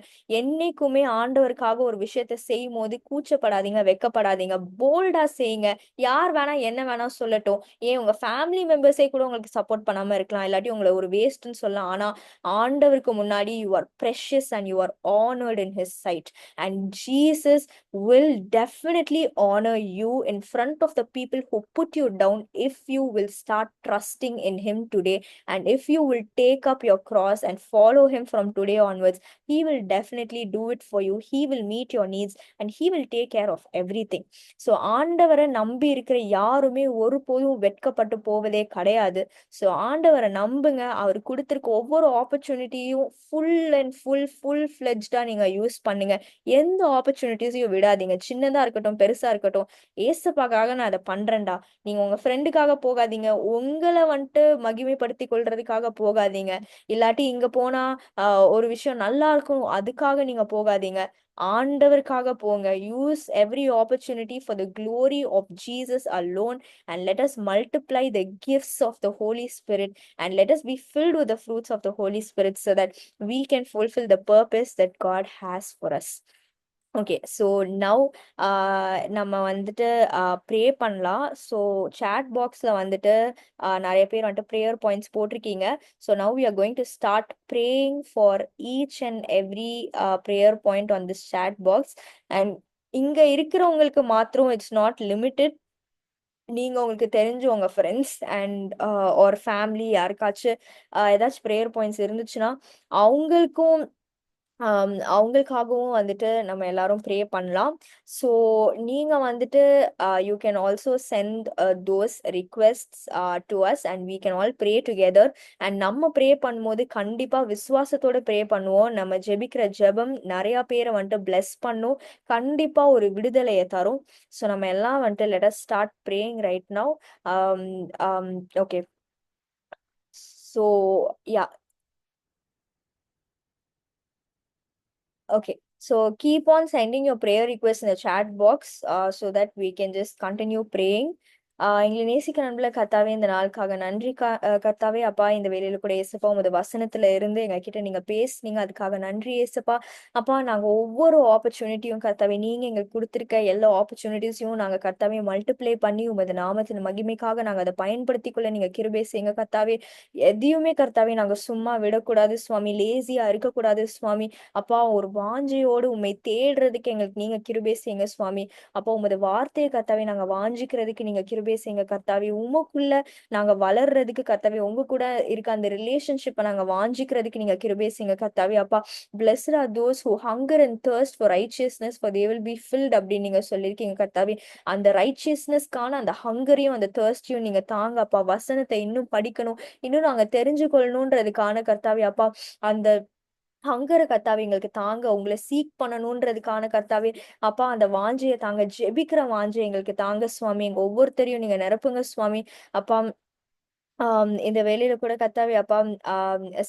என்னைக்குமே ஆண்டவருக்காக ஒரு விஷயத்த செய்யும் போது கூச்சப்படாதீங்க, வெக்கப்படாதீங்க. போல்டா செய்யுங்க. யார் வேணா என்ன வேணா சொல்லட்டும். ஏன் உங்க ஃபேமிலி மெம்பர்ஸே கூட உங்களுக்கு சப்போர்ட் பண்ணாம இருக்கலாம். இல்லாட்டி உங்களை ஒரு வேஸ்ட்ன்னு சொல்லலாம். ஆனா ஆண்டவருக்கு முன்னாடி you are precious and you are honored in his sight. And Jesus will definitely honor you in front of the people who put you down if you will start trusting in him today, and if you will take up your cross and follow him from today onwards. He will definitely do it for you. He will meet your needs and he will take care of everything. So ஆண்டவரை நம்பி இருக்கிற யாருமே ஒருபோதும் வெட்கப்பட்டு போவதே கிடையாது. So ஆண்டவரை நம்புங்க. அவர் கொடுத்திருக்க ஒவ்வொரு ஆப்பர்ச்சுனிட்டியும் ஃபுல் ஃபிளெஜ்டா நீங்க யூஸ் பண்ணுங்க. எந்த ஆப்பர்ச்சுனிட்டிஸையும் விடாதீங்க. சின்னதா இருக்கட்டும், பெருசா இருக்கட்டும். ஏசப்பாக்காக நான் அதை பண்றேன்டா. நீங்க உங்க ஃப்ரெண்டுக்காக போகாதீங்க. உங்களை வந்துட்டு மகிமைப்படுத்திக் கொள்றதுக்காக போகாதீங்க. இல்லாட்டி இங்க போனா ஒரு விஷயம் நல்லா இருக்கும், அதுக்காக நீங்க போகாதீங்க. ஆண்டவருக்காக போங்க. Use every opportunity for the glory of Jesus alone, and let us multiply the gifts of the Holy Spirit, and let us be filled with the fruits of the Holy Spirit, so that we can fulfill the purpose that God has for us. Okay. So now நம்ம வந்துட்டு pray பண்ணலாம். So chat பாக்ஸில் வந்துட்டு நிறைய பேர் வந்துட்டு prayer points போட்டிருக்கீங்க. So now we are going to start praying for each and every prayer point on this chat box. And இங்கே இருக்கிறவங்களுக்கு மாத்திரம் இட்ஸ் நாட் லிமிட்டட். நீங்க உங்களுக்கு தெரிஞ்ச உங்க ஃப்ரெண்ட்ஸ் அண்ட் ஒரு ஃபேமிலி யாருக்காச்சும் ஏதாச்சும் ப்ரேயர் பாயிண்ட்ஸ் இருந்துச்சுன்னா அவங்களுக்கும் அவங்களுக்காகவும் வந்துட்டு நம்ம எல்லாரும் ப்ரே பண்ணலாம். ஸோ நீங்க வந்துட்டு you can also send those requests to us and we can all pray together. And நம்ம ப்ரே பண்ணும்போது கண்டிப்பா விசுவாசத்தோட ப்ரே பண்ணுவோம். நம்ம ஜெபிக்கிற ஜெபம் நிறைய பேரை வந்துட்டு பிளெஸ் பண்ணும், கண்டிப்பா ஒரு விடுதலையை தரும். ஸோ நம்ம எல்லாம் வந்துட்டு let us start praying right now. Okay. So yeah. Okay, so keep on sending your prayer requests in the chat box so that we can just continue praying. எங்களை நேசிக்கிற அன்புள்ள கர்த்தாவே, இந்த நாளுக்காக நன்றி கர்த்தாவே. அப்பா, இந்த வேலையில கூட ஏசப்பா உமது வசனத்துல இருந்து எங்க கிட்ட நீங்க பேசுனீங்க, அதுக்காக நன்றி ஏசப்பா. அப்பா, நாங்க ஒவ்வொரு ஆப்பர்ச்சுனிட்டியும் கர்த்தாவே, நீங்க எங்களுக்கு கொடுத்திருக்க எல்லா ஆப்பர்ச்சுனிட்டிஸையும் நாங்க கர்த்தாவே மல்டிப்ளை பண்ணி உமது நாமத்தின் மகிமைக்காக நாங்க அதை பயன்படுத்திக் கொள்ள நீங்க கிருபை செய்யுங்க கர்த்தாவே. எதையுமே கர்த்தாவே நாங்க சும்மா விடக்கூடாது சுவாமி, லேசியா இருக்கக்கூடாது சுவாமி. அப்பா, ஒரு வாஞ்சையோடு உண்மை தேடுறதுக்கு எங்களுக்கு நீங்க கிருபை செய்யுங்க சுவாமி. அப்போ உமது வார்த்தையை கர்த்தாவே நாங்க வாஞ்சிக்கிறதுக்கு நீங்க கிருபை செய்யுங்க கர்த்தாவே. உமக்குள்ள நாங்க வளர்றதுக்கு கர்த்தாவே, உங்க கூட இருக்க அந்த ரிலேஷன்ஷிப்பை நாங்க வாஞ்சிக்கிறதுக்கு நீங்க கிருபை செய்யுங்க கர்த்தாவே. அப்பா, blessed are those who hunger and thirst for righteousness, for they will be filled அப்படின்னு நீங்க சொல்லியிருக்கீங்க கர்த்தாவே. அந்த ரைச்சியஸ்னஸ்க்கான அந்த ஹங்கரையும் அந்த தேர்ஸ்டையும் நீங்க தாங்க அப்பா. வசனத்தை இன்னும் படிக்கணும், இன்னும் நாங்க தெரிஞ்சு கொள்ளணுன்றதுக்கான கர்த்தாவே அப்பா, அந்த ஹங்கர கர்த்தாவே எங்களுக்கு தாங்க. உங்களை சீக் பண்ணணுன்றதுக்கான கர்த்தாவே அப்பா, அந்த வாஞ்சையை தாங்க. ஜெபிக்கிற வாஞ்சை எங்களுக்கு தாங்க சுவாமி. எங்க ஒவ்வொருத்தரையும் நீங்க நிரப்புங்க சுவாமி. அப்பா, இந்த வேலையில கூட கர்த்தாவே அப்பா,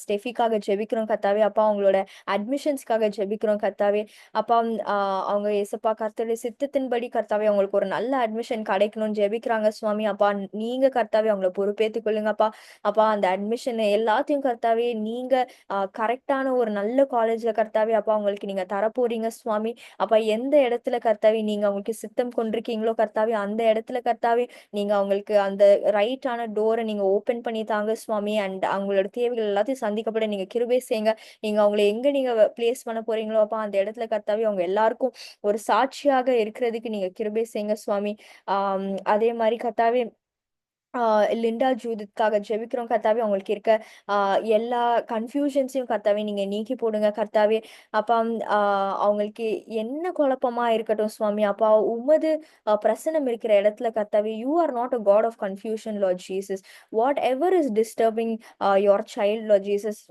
ஸ்டெஃபிக்காக ஜெபிக்கிறோம் கர்த்தாவே. அப்பா, அவங்களோட அட்மிஷன்ஸ்க்காக ஜெபிக்கிறோம் கர்த்தாவே. அப்பா, அவங்க ஏசப்பா கர்த்தருடைய சித்தத்தின்படி கர்த்தாவே அவங்களுக்கு ஒரு நல்ல அட்மிஷன் கிடைக்கணும்னு ஜெபிக்கிறாங்க சுவாமி. அப்பா, நீங்க கர்த்தாவே அவங்கள பொறுப்பேற்றுக் கொள்ளுங்கப்பா. அப்பா, அந்த அட்மிஷன் எல்லாத்தையும் கர்த்தாவே நீங்க கரெக்டான ஒரு நல்ல காலேஜ்ல கர்த்தாவே அப்பா அவங்களுக்கு நீங்க தரப்போறீங்க சுவாமி. அப்பா, எந்த இடத்துல கர்த்தாவே நீங்க அவங்களுக்கு சித்தம் கொண்டிருக்கீங்களோ கர்த்தாவே, அந்த இடத்துல கர்த்தாவே நீங்க அவங்களுக்கு அந்த ரைட்டான டோரை நீங்க ஓபன் பண்ணி தாங்க சுவாமி. அண்ட் அவங்களோட தேவைகள் எல்லாத்தையும் சந்திக்கப்பட நீங்க கிருபை செய்யுங்க. நீங்க அவங்களை எங்க நீங்க பிளேஸ் பண்ண போறீங்களோ அப்பா, அந்த இடத்துல கர்த்தாவே அவங்க எல்லாருக்கும் ஒரு சாட்சியாக இருக்கிறதுக்கு நீங்க கிருபை செய்யுங்க சுவாமி. அதே மாதிரி கர்த்தாவே, லிண்டா ஜூதித்காக ஜெபிக்கிறோம் கர்த்தாவே. அவங்களுக்கு இருக்க எல்லா கன்ஃபியூஷன்ஸையும் கர்த்தாவே நீங்க நீக்கி போடுங்க கர்த்தாவே. அப்பா, அவங்களுக்கு என்ன குழப்பமா இருக்கட்டும் சுவாமி. அப்பா, உமது பிரசனம் இருக்கிற இடத்துல கர்த்தாவே, you are not a God of confusion Lord Jesus. Whatever is disturbing your child Lord Jesus,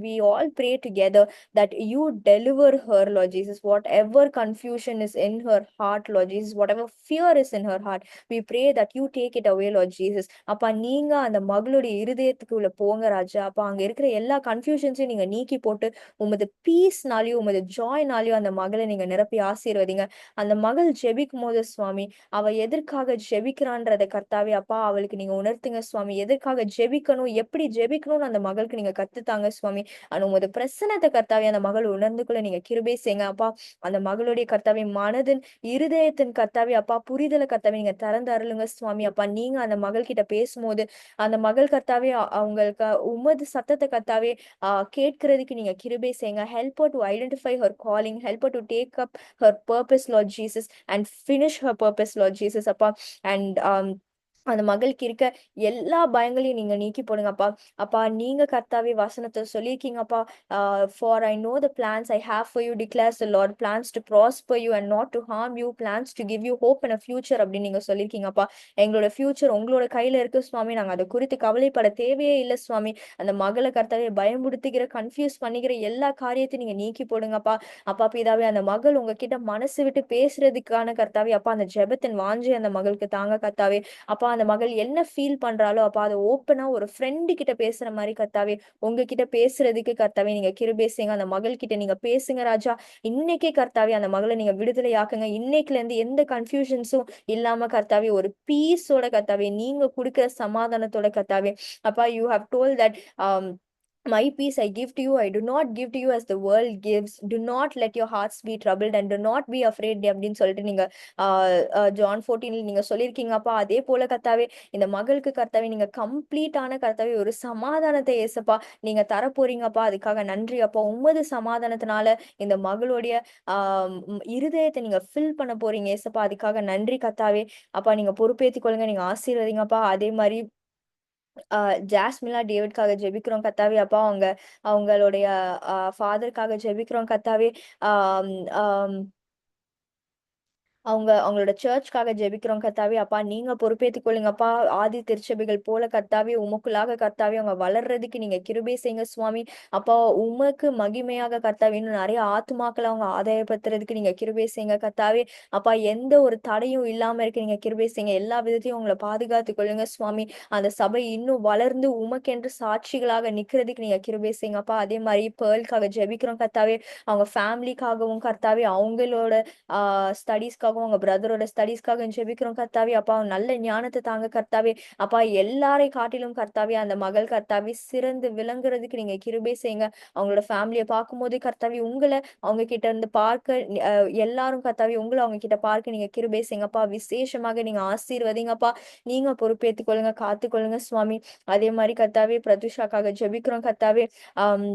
we all pray together that you deliver her Lord Jesus. Whatever confusion is in her heart Lord Jesus, whatever fear is in her heart, we pray that you take it away Lord Jesus. Jesus. அப்பா நீங்க அந்த மகளுடைய இருதயத்துக்குள்ள போங்க ராஜா. அப்பா அங்க இருக்கிற எல்லா கன்ஃப்யூஷன்ஸையும் நீங்க நீக்கி போட்டு, உமது பீஸ்னாலயும், உமது ஜாய்னாலயும் அந்த மகள நீங்க நிரப்பி ஆசீர்வதிங்க. அந்த மகள் ஜெபிக்கும்போது சுவாமி, அவ எதற்காக ஜெபிக்கிறான்றத கர்த்தாவே அப்பா அவளுக்கு நீங்க உணர்த்துங்க சுவாமி. எதற்காக ஜெபிக்கணும், எப்படி ஜெபிக்கணும்னு அந்த மகளுக்கு நீங்க கத்துத்தாங்க சுவாமி. உமது பிரசன்னத்த கர்த்தாவே அந்த மகள் உணர்ந்து கொள்ள நீங்க கிருபை செய்யுங்க அப்பா. அந்த மகளுடைய கர்த்தாவே மனதின், இருதயத்தின் கர்த்தாவே அப்பா புரிதல கர்த்தாவே நீங்க திறந்து அருளுங்க சுவாமி. அப்பா நீங்க அந்த மகள் கிட்ட பேசும்போது, அந்த மகள் கர்த்தாவே அவங்களுக்கு உமது சத்தத்த கர்த்தாவே கேட்கிறதுக்கு நீங்க கிருபை செய்யுங்க. Help her to identify her calling, help her to take up her purpose Lord Jesus and finish her purpose Lord Jesus அப்பா. அண்ட் அந்த மகளுக்கு இருக்க எல்லா பயங்களையும் நீங்க நீக்கி போடுங்கப்பா. அப்பா நீங்க கர்த்தாவே வசனத்த சொல்லியிருக்கீங்கப்பா. For I know the plans I have for you declares the Lord, plans to prosper you and not to harm you, plans to give you hope in a future அப்படின்னு நீங்க சொல்லியிருக்கீங்கப்பா. எங்களோட ஃபியூச்சர் உங்களோட கையில இருக்கு சுவாமி. நாங்க அத குறித்து கவலைப்பட தேவையே இல்ல சுவாமி. அந்த மகள கர்த்தாவே பயமுறுத்துகிற, கன்ஃப்யூஸ் பண்ணிக்கிற எல்லா காரியத்தையும் நீங்க நீக்கி போடுங்கப்பா. அப்பா பிதாவே அந்த மகள் உங்ககிட்ட மனசு விட்டு பேசுறதுக்கான கர்த்தாவே அப்பா அந்த ஜெபத்தின் வாஞ்சை அந்த மகளுக்கு தாங்க கர்த்தாவே. அப்பா அந்த மகள் என்ன ஃபீல் பண்றாளோ அப்பா அத ஓப்பனா ஒரு ஃப்ரெண்டு கிட்ட பேசுற மாரி கர்த்தாவே உங்ககிட்ட பேசுறதுக்கு கர்த்தாவே நீங்க கிருபை செய்யுங்க. அந்த மகள் கிட்ட நீங்க பேசுங்க ராஜா. இன்னைக்கே கர்த்தாவே அந்த மகள நீங்க விடுதலையாக்குங்க. இன்னைக்குல இருந்து எந்த கன்ஃப்யூஷன்ஸும் இல்லாம கர்த்தாவே ஒரு பீஸோட கர்த்தாவே நீங்க குடுக்கிற சமாதானத்தோட கர்த்தாவே அப்பா you have told that my peace I give to you. I do not give to you as the world gives. Do not let your hearts be troubled and do not be afraid அப்படின்னு சொல்லிட்டு நீங்க John 14 நீங்க சொல்லியிருக்கீங்கப்பா. அதே போல கர்த்தாவே இந்த மகளுக்கு கர்த்தாவே நீங்க கம்ப்ளீட்டான கர்த்தாவே ஒரு சமாதானத்தை ஏசப்பா நீங்க தரப்போறீங்கப்பா. அதுக்காக நன்றி அப்பா. உமது சமாதானத்தினால இந்த மகளுடைய இருதயத்தை நீங்க ஃபில் பண்ண போறீங்க ஏசப்பா. அதுக்காக நன்றி கர்த்தாவே. அப்பா நீங்க பொறுப்பேத்துக் கொள்ளுங்க. நீங்க ஆசீர்வதிங்கப்பா. அதே மாதிரி ஜாஸ்மிலா டேவிட்காக ஜெபிக்கிறோம் கர்த்தாவே அப்பா. அவங்களுடைய ஃபாதர்க்காக ஜெபிக்கிறோம் கர்த்தாவே. ஆம், ஆம், அவங்களோட சர்ச்க்காக ஜெபிக்கிறோம் கர்த்தாவே அப்பா. நீங்க பொறுப்பேத்துக் கொள்ளுங்கப்பா. ஆதி திருச்சபைகள் போல கர்த்தாவே உமக்குள்ளாக கர்த்தாவே அவங்க வளர்றதுக்கு நீங்க கிருபை செய்யுங்க சுவாமி. அப்பா உமக்கு மகிமையாக கர்த்தாவே இன்னும் நிறைய ஆத்துமாக்களை அவங்க ஆதாயப்படுத்துறதுக்கு நீங்க கிருபை செய்யுங்க கர்த்தாவே. அப்பா எந்த ஒரு தடையும் இல்லாம இருக்க நீங்க கிருபை செய்யுங்க. எல்லா விதத்தையும் உங்களை பாதுகாத்துக் கொள்ளுங்க சுவாமி. அந்த சபை இன்னும் வளர்ந்து உமக்கென்று சாட்சிகளாக நிக்கிறதுக்கு நீங்க கிருபை செய்யுங்கப்பா. அதே மாதிரி பேர்ல்காக ஜெபிக்கிறோம் கர்த்தாவே. அவங்க ஃபேமிலிக்காகவும் கர்த்தாவே அவங்களோட ஸ்டடீஸ்க்காகவும் உங்க பிரதரோட ஸ்டடீஸ்க்காக ஜெபிக்கிறோம் கர்த்தாவே அப்பா. நல்ல ஞானத்தை தாங்க கர்த்தாவே அப்பா. எல்லாரை காட்டிலும் கர்த்தாவே அந்த மகள் கர்த்தாவே சிறந்து விளங்குறதுக்கு நீங்க கிருபை செய்யுங்க. அவங்களோட ஃபேமிலியை பார்க்கும்போது கர்த்தாவே உங்களை அவங்க கிட்ட இருந்து பார்க்க எல்லாரும் கர்த்தாவே உங்களை அவங்க கிட்ட பார்க்க நீங்க கிருபை செய்யுங்கப்பா. விசேஷமாக நீங்க ஆசீர்வதிங்கப்பா. நீங்க பொறுப்பேற்றுக் கொள்ளுங்க, காத்துக்கொள்ளுங்க சுவாமி. அதே மாதிரி கர்த்தாவே பிரதுஷாக்காக ஜெபிக்கிறோம் கர்த்தாவே. ஆஹ்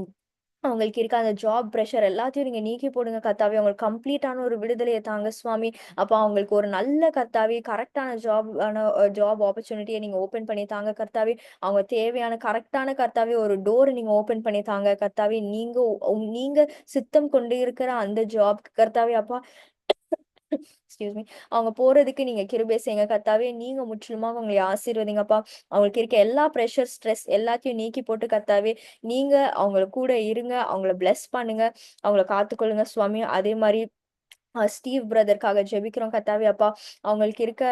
அவங்களுக்கு இருக்க அந்த ஜாப் பிரஷர் எல்லாத்தையும் நீங்க நீக்கி போடுங்க கர்த்தாவே. அவங்களுக்கு கம்ப்ளீட்டான ஒரு விடுதலையை தாங்க சுவாமி. அப்ப அவங்களுக்கு ஒரு நல்ல கர்த்தாவே கரெக்டான ஜாப் ஆப்பர்ச்சுனிட்டியை நீங்க ஓபன் பண்ணி தாங்க கர்த்தாவே. அவங்க தேவையான கரெக்டான கர்த்தாவே ஒரு டோர் நீங்க ஓபன் பண்ணி தாங்க கர்த்தாவே. நீங்க சித்தம் கொண்டு இருக்கிற அந்த ஜாப் கர்த்தாவே அப்பா. Excuse me. அவங்க போறதுக்கு நீங்க கிருபை செய்யுங்க கர்த்தாவே. நீங்க முற்றிலுமாக உங்களை ஆசீர்வதிங்கப்பா. அவங்களுக்கு இருக்க எல்லா பிரஷர், ஸ்ட்ரெஸ் எல்லாத்தையும் நீக்கி போட்டு கர்த்தாவே நீங்க அவங்கள கூட இருங்க. அவங்கள பிளஸ் பண்ணுங்க. அவங்கள காத்துக்கொள்ளுங்க சுவாமி. அதே மாதிரி ஸ்டீவ் பிரதர்க்காக ஜெபிக்கிறோம் கர்த்தாவே அப்பா. அவங்களுக்கு இருக்க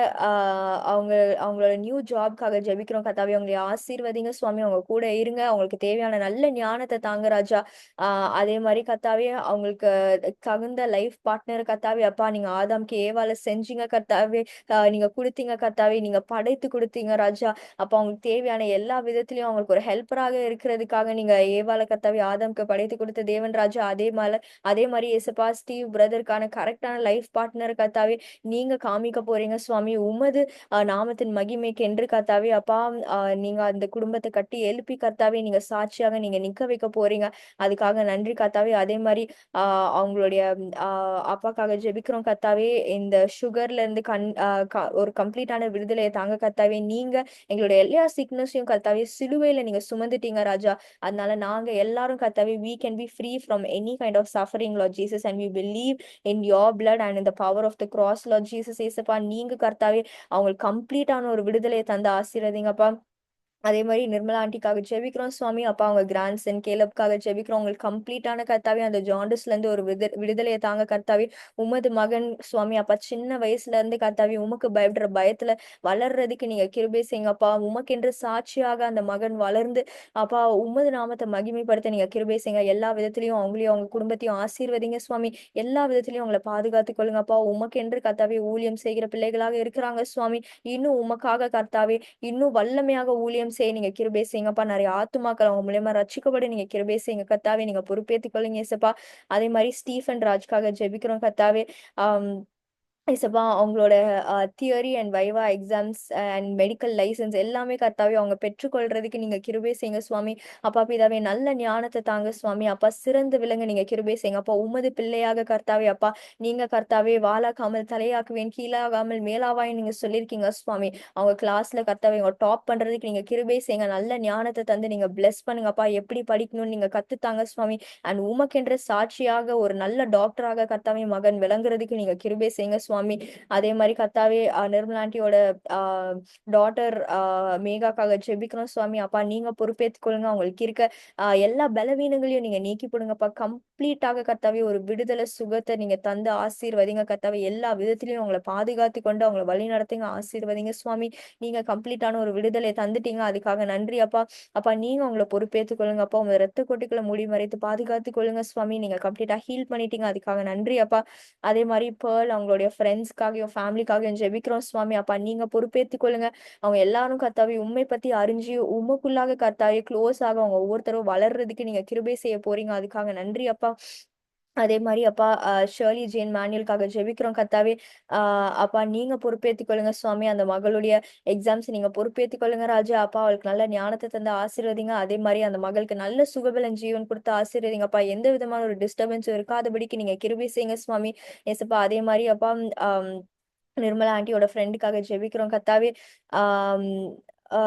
அவங்க அவங்களோட நியூ ஜாப்க்காக ஜெபிக்கிறோம் கர்த்தாவே. அவங்களை ஆசீர்வதிங்க சுவாமி. அவங்க கூட இருங்க. அவங்களுக்கு தேவையான நல்ல ஞானத்தை தாங்க ராஜா. அதே மாதிரி கர்த்தாவே அவங்களுக்கு தகுந்த லைஃப் பார்ட்னர் கர்த்தாவே அப்பா. நீங்க ஆதாம்க்கு ஏவாள செஞ்சீங்க கர்த்தாவே. நீங்க கொடுத்தீங்க கர்த்தாவே. நீங்க படைத்து கொடுத்தீங்க ராஜா. அப்ப அவங்களுக்கு தேவையான எல்லா விதத்திலயும் அவங்களுக்கு ஒரு ஹெல்ப்பராக இருக்கிறதுக்காக நீங்க ஏவாள கர்த்தாவே ஆதாம்க்கு படைத்து கொடுத்த தேவன் ராஜா. அதே மாதிரி ஏசப்பா ஸ்டீவ் பிரதருக்கான கரெக்டான லைஃப் பார்ட்னர் கர்த்தாவே நீங்க காமிக்க போறீங்க சுவாமி. உமது நாமத்தின் மகிமைக்கு என்று கர்த்தாவே அப்பா. நீங்க அந்த குடும்பத்தை கட்டி எழுப்பி கர்த்தாவே நீங்க சாட்சியாக நீங்க நிக்க வைக்க போறீங்க. அதுக்காக நன்றி கர்த்தாவே. அதே மாதிரி அவங்களுடைய அப்பாக்காக ஜெபிக்கிறோம் கர்த்தாவே. இந்த சுகர்ல இருந்து ஒரு கம்ப்ளீட்டான விடுதலையை தாங்க கர்த்தாவே. நீங்க எங்களுடைய எல்லா சிக்னஸையும் கர்த்தாவே சிலுவையில நீங்க சுமந்துட்டீங்க ராஜா. அதனால நாங்க எல்லாரும் கர்த்தாவே we can be free from any kind of suffering Lord Jesus, and we believe in your blood and in the power of the cross Lord Jesus. ஏசப்பா நீங்க கர்த்தாவே அவங்களுக்கு கம்ப்ளீட்டான ஒரு விடுதலையை தந்து ஆசீர்வதிங்கப்பா. அதே மாரி நிர்மலா ஆண்டிக்காக ஜெபிக்கிறோம் சுவாமி. அப்பா அவங்க கிராண்ட்சன் கேலப்காக ஜெபிக்கிறோம். அவங்களுக்கு கம்ப்ளீட்டான கர்த்தாவே அந்த ஜாண்டிஸ்லேருந்து ஒரு விடுதலைய தாங்க கர்த்தாவே. உமது மகன் சுவாமி அப்பா சின்ன வயசுலேருந்து கர்த்தாவே உமக்கு பயப்படுற பயத்துல வளர்றதுக்கு நீங்க கிருபை செய்யுங்கப்பா. உமக்கென்று சாட்சியாக அந்த மகன் வளர்ந்து அப்பா உமது நாமத்த மகிமைப்படுத்த நீங்க கிருபை செய்யுங்க. எல்லா விதத்திலயும் அவங்களையும், அவங்க குடும்பத்தையும் ஆசீர்வதிங்க சுவாமி. எல்லா விதத்திலயும் அவங்கள பாதுகாத்துக் கொள்ளுங்கப்பா. உமக்கென்று கர்த்தாவே ஊழியம் செய்கிற பிள்ளைகளாக இருக்கிறாங்க சுவாமி. இன்னும் உமக்காக கர்த்தாவே இன்னும் வல்லமையாக ஊழியம் செய்ய நீங்க கிருபை செய்யுங்கப்பா. நெறைய ஆத்துமாக்கள் அவங்க மூலியமா ரட்சிக்கப்பட நீங்க கிருபை செய்யுங்க கர்த்தாவே. நீங்க பொறுப்பேத்துக் கொள்ளுங்க இயேசப்பா. அதே மாரி ஸ்டீஃபன் ராஜ்க்காக ஜெபிக்கிறோம் கர்த்தாவே. ஆம். ஏசப்பா அவங்களோட theory and viva exams and medical licence எல்லாமே கர்த்தாவே அவங்க பெற்றுக்கொள்றதுக்கு நீங்க கிருபை செய்யுங்க சுவாமி. அப்பா பிதாவே நல்ல ஞானத்த தாங்க சுவாமி. அப்பா சிறந்து விளங்க நீங்க கிருபை செய்யுங்க. அப்பா உமது பிள்ளையாக கர்த்தாவே அப்பா நீங்க கர்த்தாவே வாலாக்காமல் தலையாக்குவேன், கீழாகாமல் மேலாவாய்ன்னு நீங்க சொல்லியிருக்கீங்க சுவாமி. அவங்க கிளாஸ்ல கர்த்தாவே அவங்க டாப் பண்றதுக்கு நீங்க கிருபை செய்யுங்க. நல்ல ஞானத்த தந்து நீங்க பிளெஸ் பண்ணுங்கப்பா. எப்படி படிக்கணும்னு நீங்க கத்துத்தாங்க சுவாமி. அண்ட் உமக்கென்ற சாட்சியாக ஒரு நல்ல டாக்டராக கர்த்தாவே மகன் விளங்குறதுக்கு நீங்க கிருபை செய்யுங்க சுவாமி. அதே மாரி கர்த்தாவே நிர்மலா ஆண்டியோட அ டாட்டர் மேகாக்காக ஜெபிக்கிறோம் சுவாமி. அப்பா நீங்க பொறுப்பேத்துக் கொள்ளுங்க. அவங்களுக்கு இருக்க எல்லா பலவீனங்களையும் நீங்க நீக்கி போடுங்கப்பா. கம்ப்ளீட்டாக கர்த்தாவே ஒரு விடுதலை சுகத்த நீங்க தந்து ஆசீர்வதிங்க கர்த்தாவே. எல்லா விதத்திலயும் அவங்கள பாதுகாத்துக் கொண்டு அவங்கள வழிநடத்துங்க, ஆசீர்வதிங்க சுவாமி. நீங்க கம்ப்ளீட்டான ஒரு விடுதலை தந்துட்டீங்க. அதுக்காக நன்றி அப்பா. அப்பா நீங்க அவங்கள பொறுப்பேத்துக் கொள்ளுங்க அப்பா. உங்க ரத்த கொட்டுக்கள மூடி மறைத்து பாதுகாத்துக் கொள்ளுங்க சுவாமி. நீங்க கம்ப்ளீட்டா ஹீல் பண்ணிட்டீங்க. அதுக்காக நன்றி அப்பா. அதே மாரி பேர்ல் அவங்களுடைய ஃப்ரெண்ட்ஸ்க்காகவும், ஃபேமிலிக்காகவும் ஜெபிக்கிறோம் சுவாமி. அப்பா நீங்க பொறுப்பேத்துக் கொள்ளுங்க. அவங்க எல்லாரும் கர்த்தாவே உம்மை பத்தி அறிஞ்சு, உமக்குள்ளாக கர்த்தாவே க்ளோஸ் ஆக அவங்க ஒவ்வொருத்தரும் வளர்றதுக்கு நீங்க கிருபை செய்ய போறீங்க. அதுக்காக நன்றி அப்பா. அதே மாரி அப்பா ஷர்லி ஜேன் மேனுவல்க்காக ஜெபிக்கிறோம் கர்த்தாவே. அ அப்பா நீங்க பொறுப்பேத்துக் கொள்ளுங்க சுவாமி. அந்த மகளுடைய எக்ஸாம்ஸ் நீங்க பொறுப்பேத்துக் கொள்ளுங்க ராஜா. அப்பா அவளுக்கு நல்ல ஞானத்த தந்து ஆசீர்வதிங்க. அதே மாரி அந்த மகளுக்கு நல்ல சுகபலன் ஜீவன் குடுத்து ஆசீர்வதிங்கப்பா. எந்த விதமான ஒரு டிஸ்டர்பன்ஸும் இருக்காதபடிக்கு நீங்க கிருபை செய்யுங்க சுவாமி. ஏசப்பா அதே மாரி அப்பா அம் நிர்மலா ஆன்டியோட ஃப்ரெண்டுக்காக ஜெபிக்கிறோம் கர்த்தாவே. ஆம் அ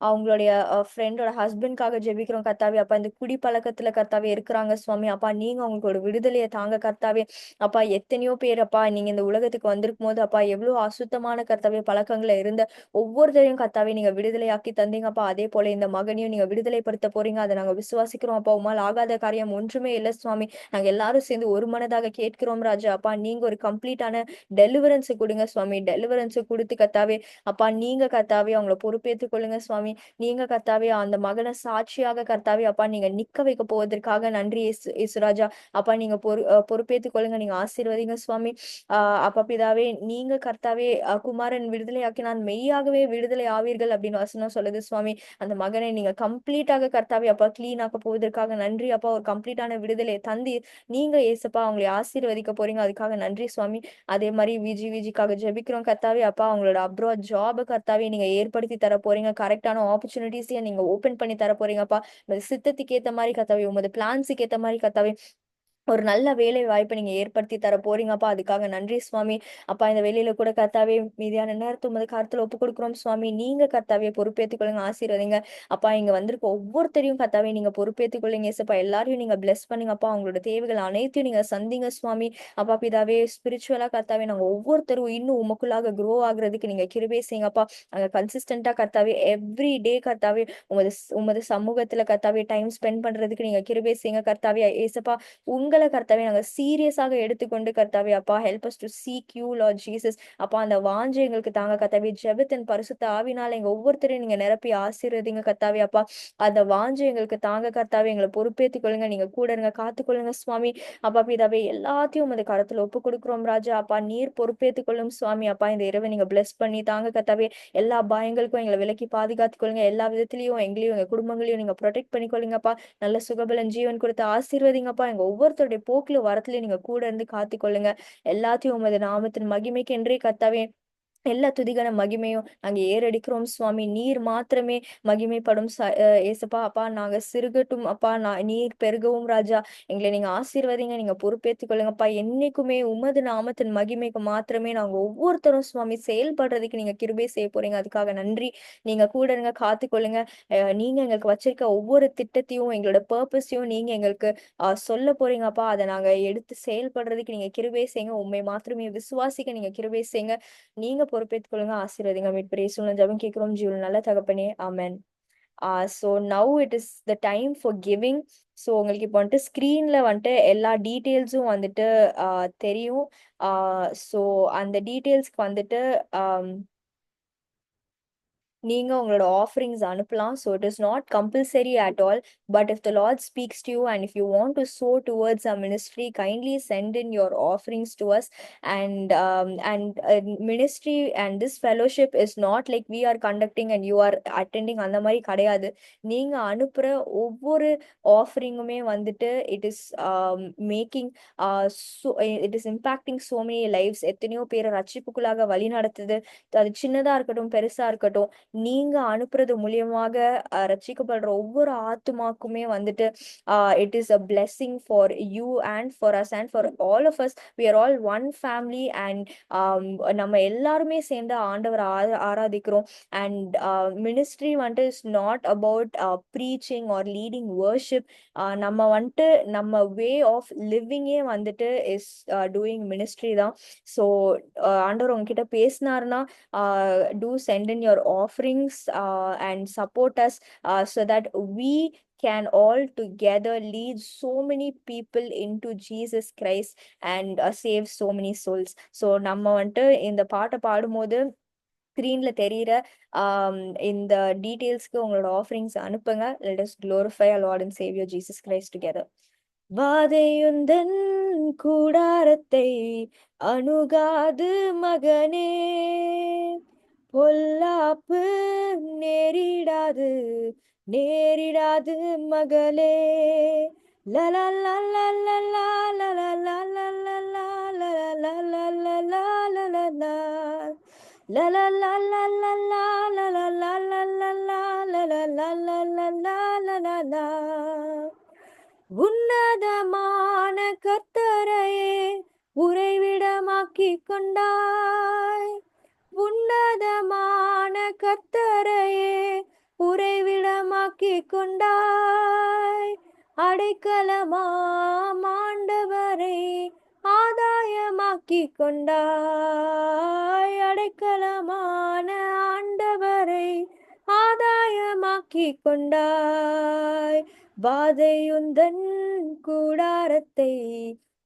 அவங்களுடைய ஃப்ரெண்டோட ஹஸ்பண்ட்காக ஜெபிக்கிறோம் கர்த்தாவே. அப்பா இந்த குடிப்பழக்கத்துல கர்த்தாவே இருக்கிறாங்க சுவாமி. அப்பா நீங்க அவங்களுக்கு ஒரு விடுதலைய தாங்க கர்த்தாவே. அப்பா எத்தனையோ பேர் அப்பா நீங்க இந்த உலகத்துக்கு வந்திருக்கும்போது அப்பா எவ்வளோ அசுத்தமான கர்த்தாவே பழக்கங்கள்ல இருந்த ஒவ்வொருத்தரையும் கர்த்தாவே நீங்க விடுதலையாக்கி தந்தீங்கப்பா. அதே போல இந்த மகனையும் நீங்க விடுதலைப்படுத்த போறீங்க. அத நாங்க விசுவாசிக்கிறோம் அப்பா. உம்மால் ஆகாத காரியம் ஒன்றுமே இல்ல சுவாமி. நாங்க எல்லாரும் சேர்ந்து ஒரு மனதாக கேட்கிறோம் ராஜா. அப்பா நீங்க ஒரு கம்ப்ளீட்டான டெலிவரன்ஸ் குடுங்க சுவாமி. டெலிவரன்ஸ் குடுத்து கர்த்தாவே அப்பா நீங்க கர்த்தாவே அவங்கள பொறுப்பேத்துக் கொள்ளுங்க சுவாமி. நீங்க கர்த்தாவே அந்த மகன சாட்சியாக கர்த்தாவே அப்பா நீங்க நிக்க வைக்க போவதற்காக நன்றி இயேசுராஜா. அப்பா நீங்க பொறுப்பேத்துக் கொள்ளுங்க. நீங்க ஆசீர்வதிங்க சுவாமி. அ அப்பா பிதாவே நீங்க கர்த்தாவே குமாரன் விடுதலையாக்கினான் மெய்யாகவே விடுதலை ஆவீர்கள் அப்படின்னு வசனம் சொல்லுது சுவாமி. அந்த மகனை நீங்க கம்ப்ளீட்டாக கர்த்தாவே அப்பா கிளீன் ஆக்க போவதற்காக நன்றி அப்பா. ஒரு கம்ப்ளீட்டான விடுதலை தந்து நீங்க ஏசப்பா அவங்களை ஆசீர்வதிக்க போறீங்க. அதுக்காக நன்றி சுவாமி. அதே மாரி விஜிக்காக ஜெபிக்கிறோம் கர்த்தாவே. அப்பா அவங்களோட அப்ராட் ஜாப் கர்த்தாவே நீங்க ஏற்படுத்தி தர போறீங்க. கரெக்ட்டான ஆப்பர்ச்சுனிட்டீஸையும் நீங்க ஓப்பன் பண்ணி தர போறீங்கப்பா. உமது சித்தத்துக்கு ஏத்த மாரி கர்த்தாவே, உமது பிளான்ஸ்க்கு ஏத்த மாரி கர்த்தாவே ஒரு நல்ல வேலை வாய்ப்ப நீங்க ஏற்படுத்தி தர போறீங்கப்பா. அதுக்காக நன்றி சுவாமி. அப்பா இந்த வேலையில கூட கர்த்தாவே மீதியான நேரத்த உமது கரத்துல ஒப்புக் குடுக்குறோம் சுவாமி. நீங்க கர்த்தாவே பொறுப்பேத்துக் கொள்ளுங்க, ஆசீர்வதிங்க. அப்பா இங்க வந்திருக்க ஒவ்வொருத்தரையும் கர்த்தாவே நீங்க பொறுப்பேத்துக் கொள்ளுங்க ஏசப்பா. எல்லாரையும் நீங்க பிளெஸ் பண்ணுங்கப்பா. அவங்களோட தேவைகள் அனைத்தையும் நீங்க சந்திங்க சுவாமி. அப்பா பிதாவே ஸ்பிரிச்சுவலா கர்த்தாவே நாங்க ஒவ்வொருத்தரும் இன்னும் உமக்குள்ளாக குரோ ஆகுறதுக்கு நீங்க கிருபை செய்யுங்கப்பா. நாங்க கன்சிஸ்டன்ட்டா கர்த்தாவே எவ்ரி டே கர்த்தாவே உமது சமூகத்துல கர்த்தாவே டைம் ஸ்பெண்ட் பண்றதுக்கு நீங்க கிருபை செய்யுங்க கர்த்தாவே. ஏசப்பா உங்கள கர்த்தாவே நாங்க சீரியஸாக எடுத்துக்கொண்டு கர்த்தாவே அப்பா help us to seek you Lord Jesus. அப்பா அந்த வாஞ்சை எங்களுக்கு தாங்க கர்த்தாவே. ஜெபத்தின் பரிசுத்த ஆவினால எங்க ஒவ்வொருத்தரையும் நீங்க நிரப்பி ஆசீர்வதிங்க கர்த்தாவே அப்பா. அந்த வாஞ்சை எங்களுக்கு தாங்க கர்த்தாவே. எங்கள பொறுப்பேத்துக் கொள்ளுங்க. நீங்க கூட இருங்க, காத்துக்கொள்ளுங்க சுவாமி. அப்பா பிதாவே எல்லாத்தையும் உமது கரத்துல ஒப்புக் கொடுக்கிறோம் ராஜா. அப்பா நீர் பொறுப்பேத்துக் கொள்ளும் சுவாமி. அப்பா இந்த இரவை நீங்க பிளெஸ் பண்ணி தாங்க கர்த்தாவே. எல்லா பயங்களுக்கும் எங்களை விலக்கி பாதுகாத்துக் கொள்ளுங்க. எல்லா விதத்திலயும் எங்களையும் எங்க குடும்பங்களையும் நீங்க ப்ரொடெக்ட் பண்ணிக்கொள்ளுங்கப்பா. நல்ல சுகபலன் ஜீவன் கொடுத்து ஆசீர்வதிங்கப்பா. எங்க ஒவ்வொருத்தருடைய போக்குல வரத்துலயும் நீங்க கூட இருந்து காத்துக்கொள்ளுங்க. எல்லாத்தையும் உமது நாமத்தின் மகிமைக்கு என்றே கர்த்தாவே எல்லா துதிகான மகிமையும் நாங்க ஏறெடுக்கிறோம் சுவாமி. நீர் மாத்திரமே மகிமைப்படும் ஏசப்பா. அப்பா நாங்க சிறுகட்டும் அப்பா. நீர் பெருகவும் ராஜா. எங்களை நீங்க ஆசீர்வதிங்க. நீங்க பொறுப்பேத்துக் கொள்ளுங்கப்பா. என்னைக்குமே உமது நாமத்தின் மகிமைக்கு மாத்திரமே நாங்க ஒவ்வொருத்தரும் சுவாமி செயல்படுறதுக்கு நீங்க கிருபை செய்ய போறீங்க. அதுக்காக நன்றி. நீங்க கூட இருங்க, காத்துக்கொள்ளுங்க. நீங்க எங்களுக்கு வச்சிருக்க ஒவ்வொரு திட்டத்தையும் எங்களோட பர்ப்பஸையும் நீங்க எங்களுக்கு சொல்ல போறீங்கப்பா. அத நாங்க எடுத்து செயல்படுறதுக்கு நீங்க கிருபை செய்யுங்க. உம்மை மாத்திரமே விசுவாசிக்க நீங்க கிருபை செய்யுங்க. நீங்க பொறுப்பேற்றுக் கொள்ளுங்க, ஆசீர்வதிங்க. மீட்பர் இயேசுவின் ஜெபம் கேட்கிறோம் ஜீவனுள்ள நல்ல தகப்பனே, amen. So now it is the time for giving. So உங்களுக்கு இப்போ வந்துட்டு ஸ்க்ரீன்ல வந்துட்டு எல்லா டீட்டெயில்ஸும் வந்துட்டு தெரியும். ஸோ அந்த டீட்டெயில்ஸ்க்கு வந்துட்டு நீங்க உங்களோட ஆஃபரிங்ஸ் அனுப்பலாம். So it is not compulsory at all. But if the Lord speaks to you and if you want to sow towards a ministry, kindly send in your offerings to us. And ministry and this fellowship is not like we are conducting and you are attending, அந்த மாதிரி கிடையாது. நீங்க அனுப்புற ஒவ்வொரு ஆஃபரிங்குமே வந்துட்டு it is making it is impacting so many lifes. எத்தனையோ பேரை ரட்சிப்புக்குள்ளாக வழி நடத்துது. அது சின்னதா இருக்கட்டும், பெருசா இருக்கட்டும், நீங்க அனுப்புறது மூலியமாக ரட்சிக்கப்படுற ஒவ்வொரு ஆத்துமாக்குமே வந்துட்டு it is a blessing for you and for us and for all of us. We are all one family and நம்ம எல்லாருமே சேர்ந்து ஆண்டவர் ஆராதிக்கிறோம். அண்ட் மினிஸ்ட்ரி வந்துட்டு is not about preaching or leading worship. நம்ம வந்துட்டு நம்ம வே ஆஃப் லிவிங்கே வந்துட்டு இஸ் டூயிங் மினிஸ்ட்ரி தான். ஸோ ஆண்டவர் உங்ககிட்ட பேசினாருன்னா do send in your offerings and support us so that we can all together lead so many people into Jesus Christ and save so many souls. So நம்ம வந்துட்டு இந்த பாட்டை பாடும்போது ஸ்க்ரீன்ல தெரியிற இந்த டீட்டெயில்ஸ்க்கு உங்களோட ஆஃபரிங்ஸ் அனுப்புங்க. Let us glorify our Lord and Savior Jesus Christ together. வாதையுந்தன் கூடாரத்தை அணுகாது மகனே, பொல்லாப்பு நேரிடாது நேரிடாது மகளே. லலலலலலா, லலலலலலா, லலலலலலா, லலலா. லலலலலலா, லலலலலலா, லலலலலலா, லலலா. உன்னதமான கர்த்தரையே உறைவிடமாக்கிக் கொண்டாய். உன்னதமான கர்த்தரையே உறைவிடமாக்கிக் கொண்டாய். அடைக்கலமாம் ஆண்டவரை ஆதாயமாக்கிக் கொண்டாய். அடைக்கலமான ஆண்டவரை ஆதாயமாக்கிக் கொண்டாய். வாதையுந்தன் கூடாரத்தை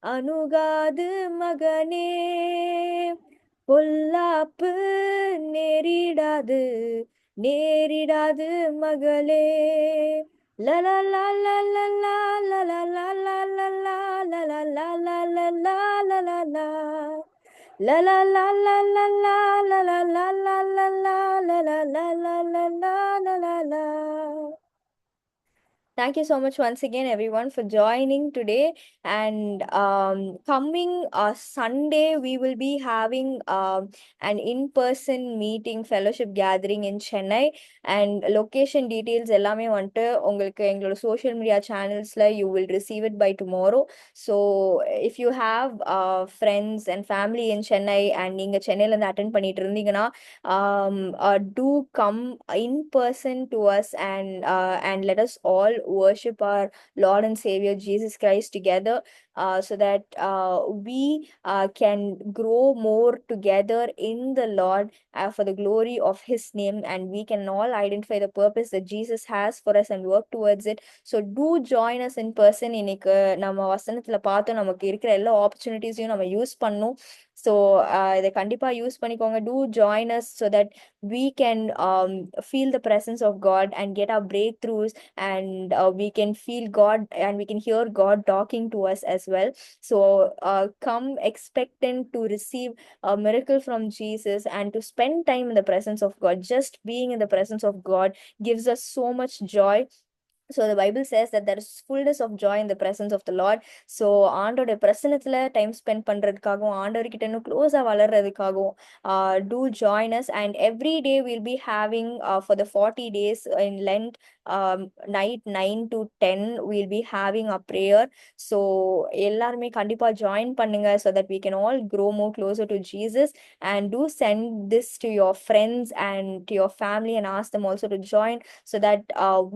அணுகாது மகனே, பொல்லாப்பு நேரிடாது நேரிடாது மகளே. லலலலலலா, லலலலலலா, லலலலலலா, லலலா. லலலலலலா, லலலலலலா, லலலலலலா, லலலா. Thank you so much once again, everyone, for joining today. And coming Sunday, we will be having an in-person meeting, fellowship gathering in Chennai. And location details எல்லாமே வந்துட்டு உங்களுக்கு எங்களோட social media channelsல you will receive it by tomorrow. So if you have friends and family in Chennai and நீங்க சென்னையில இருந்து attend பண்ணிட்டு இருந்தீங்கன்னா, do come in person to us and let us all worship our Lord and Savior Jesus Christ together, so that we can grow more together in the Lord for the glory of His name, and we can all identify the purpose that Jesus has for us and work towards it. So do join us in person. இன்னைக்கு நம்ம வசனத்துல பார்த்தோம், நமக்கு இருக்கிற எல்லா ஆப்பர்ச்சுனிட்டிஸையும் நம்ம use பண்ணணும். So இதை கண்டிப்பா யூஸ் பண்ணிக்கோங்க. Do join us so that we can feel the presence of God and get our breakthroughs, and we can feel God and we can hear God talking to us as well. So come expectant to receive a miracle from Jesus and to spend time in the presence of God. Just being in the presence of God gives us so much joy. So the Bible says that there is fullness of joy in the presence of the Lord. So ஆண்டோட பிரசன்னத்துல time spend பண்றதுக்காகவும் ஆண்டவர்கிட்ட இன்னும் க்ளோஸா வளர்றதுக்காகவும் do join us. And every day we'll be having for the 40 days in Lent night 9 to 10 we'll be having a prayer. So எல்லாருமே கண்டிப்பா join பண்ணுங்க so that we can all grow more closer to Jesus. And do send this to your friends and to your family and ask them also to join so that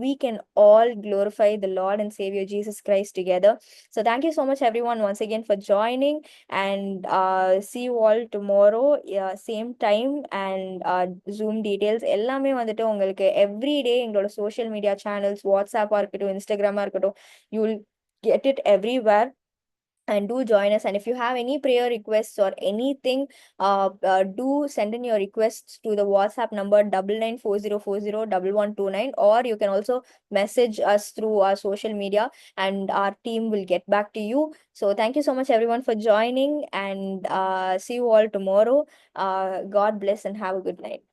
we can all glorify the Lord and Savior Jesus Christ together. So thank you so much everyone once again for joining, and see you all tomorrow, same time. And Zoom details எல்லாமே வந்துட்டு உங்களுக்கு everyday எங்களோட social media channels, WhatsApp இருக்கட்டும், Instagram இருக்கட்டும், you will get it everywhere. And do join us. And if you have any prayer requests or anything, do send in your requests to the WhatsApp number 9940401129, or you can also message us through our social media, and our team will get back to you. So thank you so much everyone for joining, and see you all tomorrow. God bless and have a good night.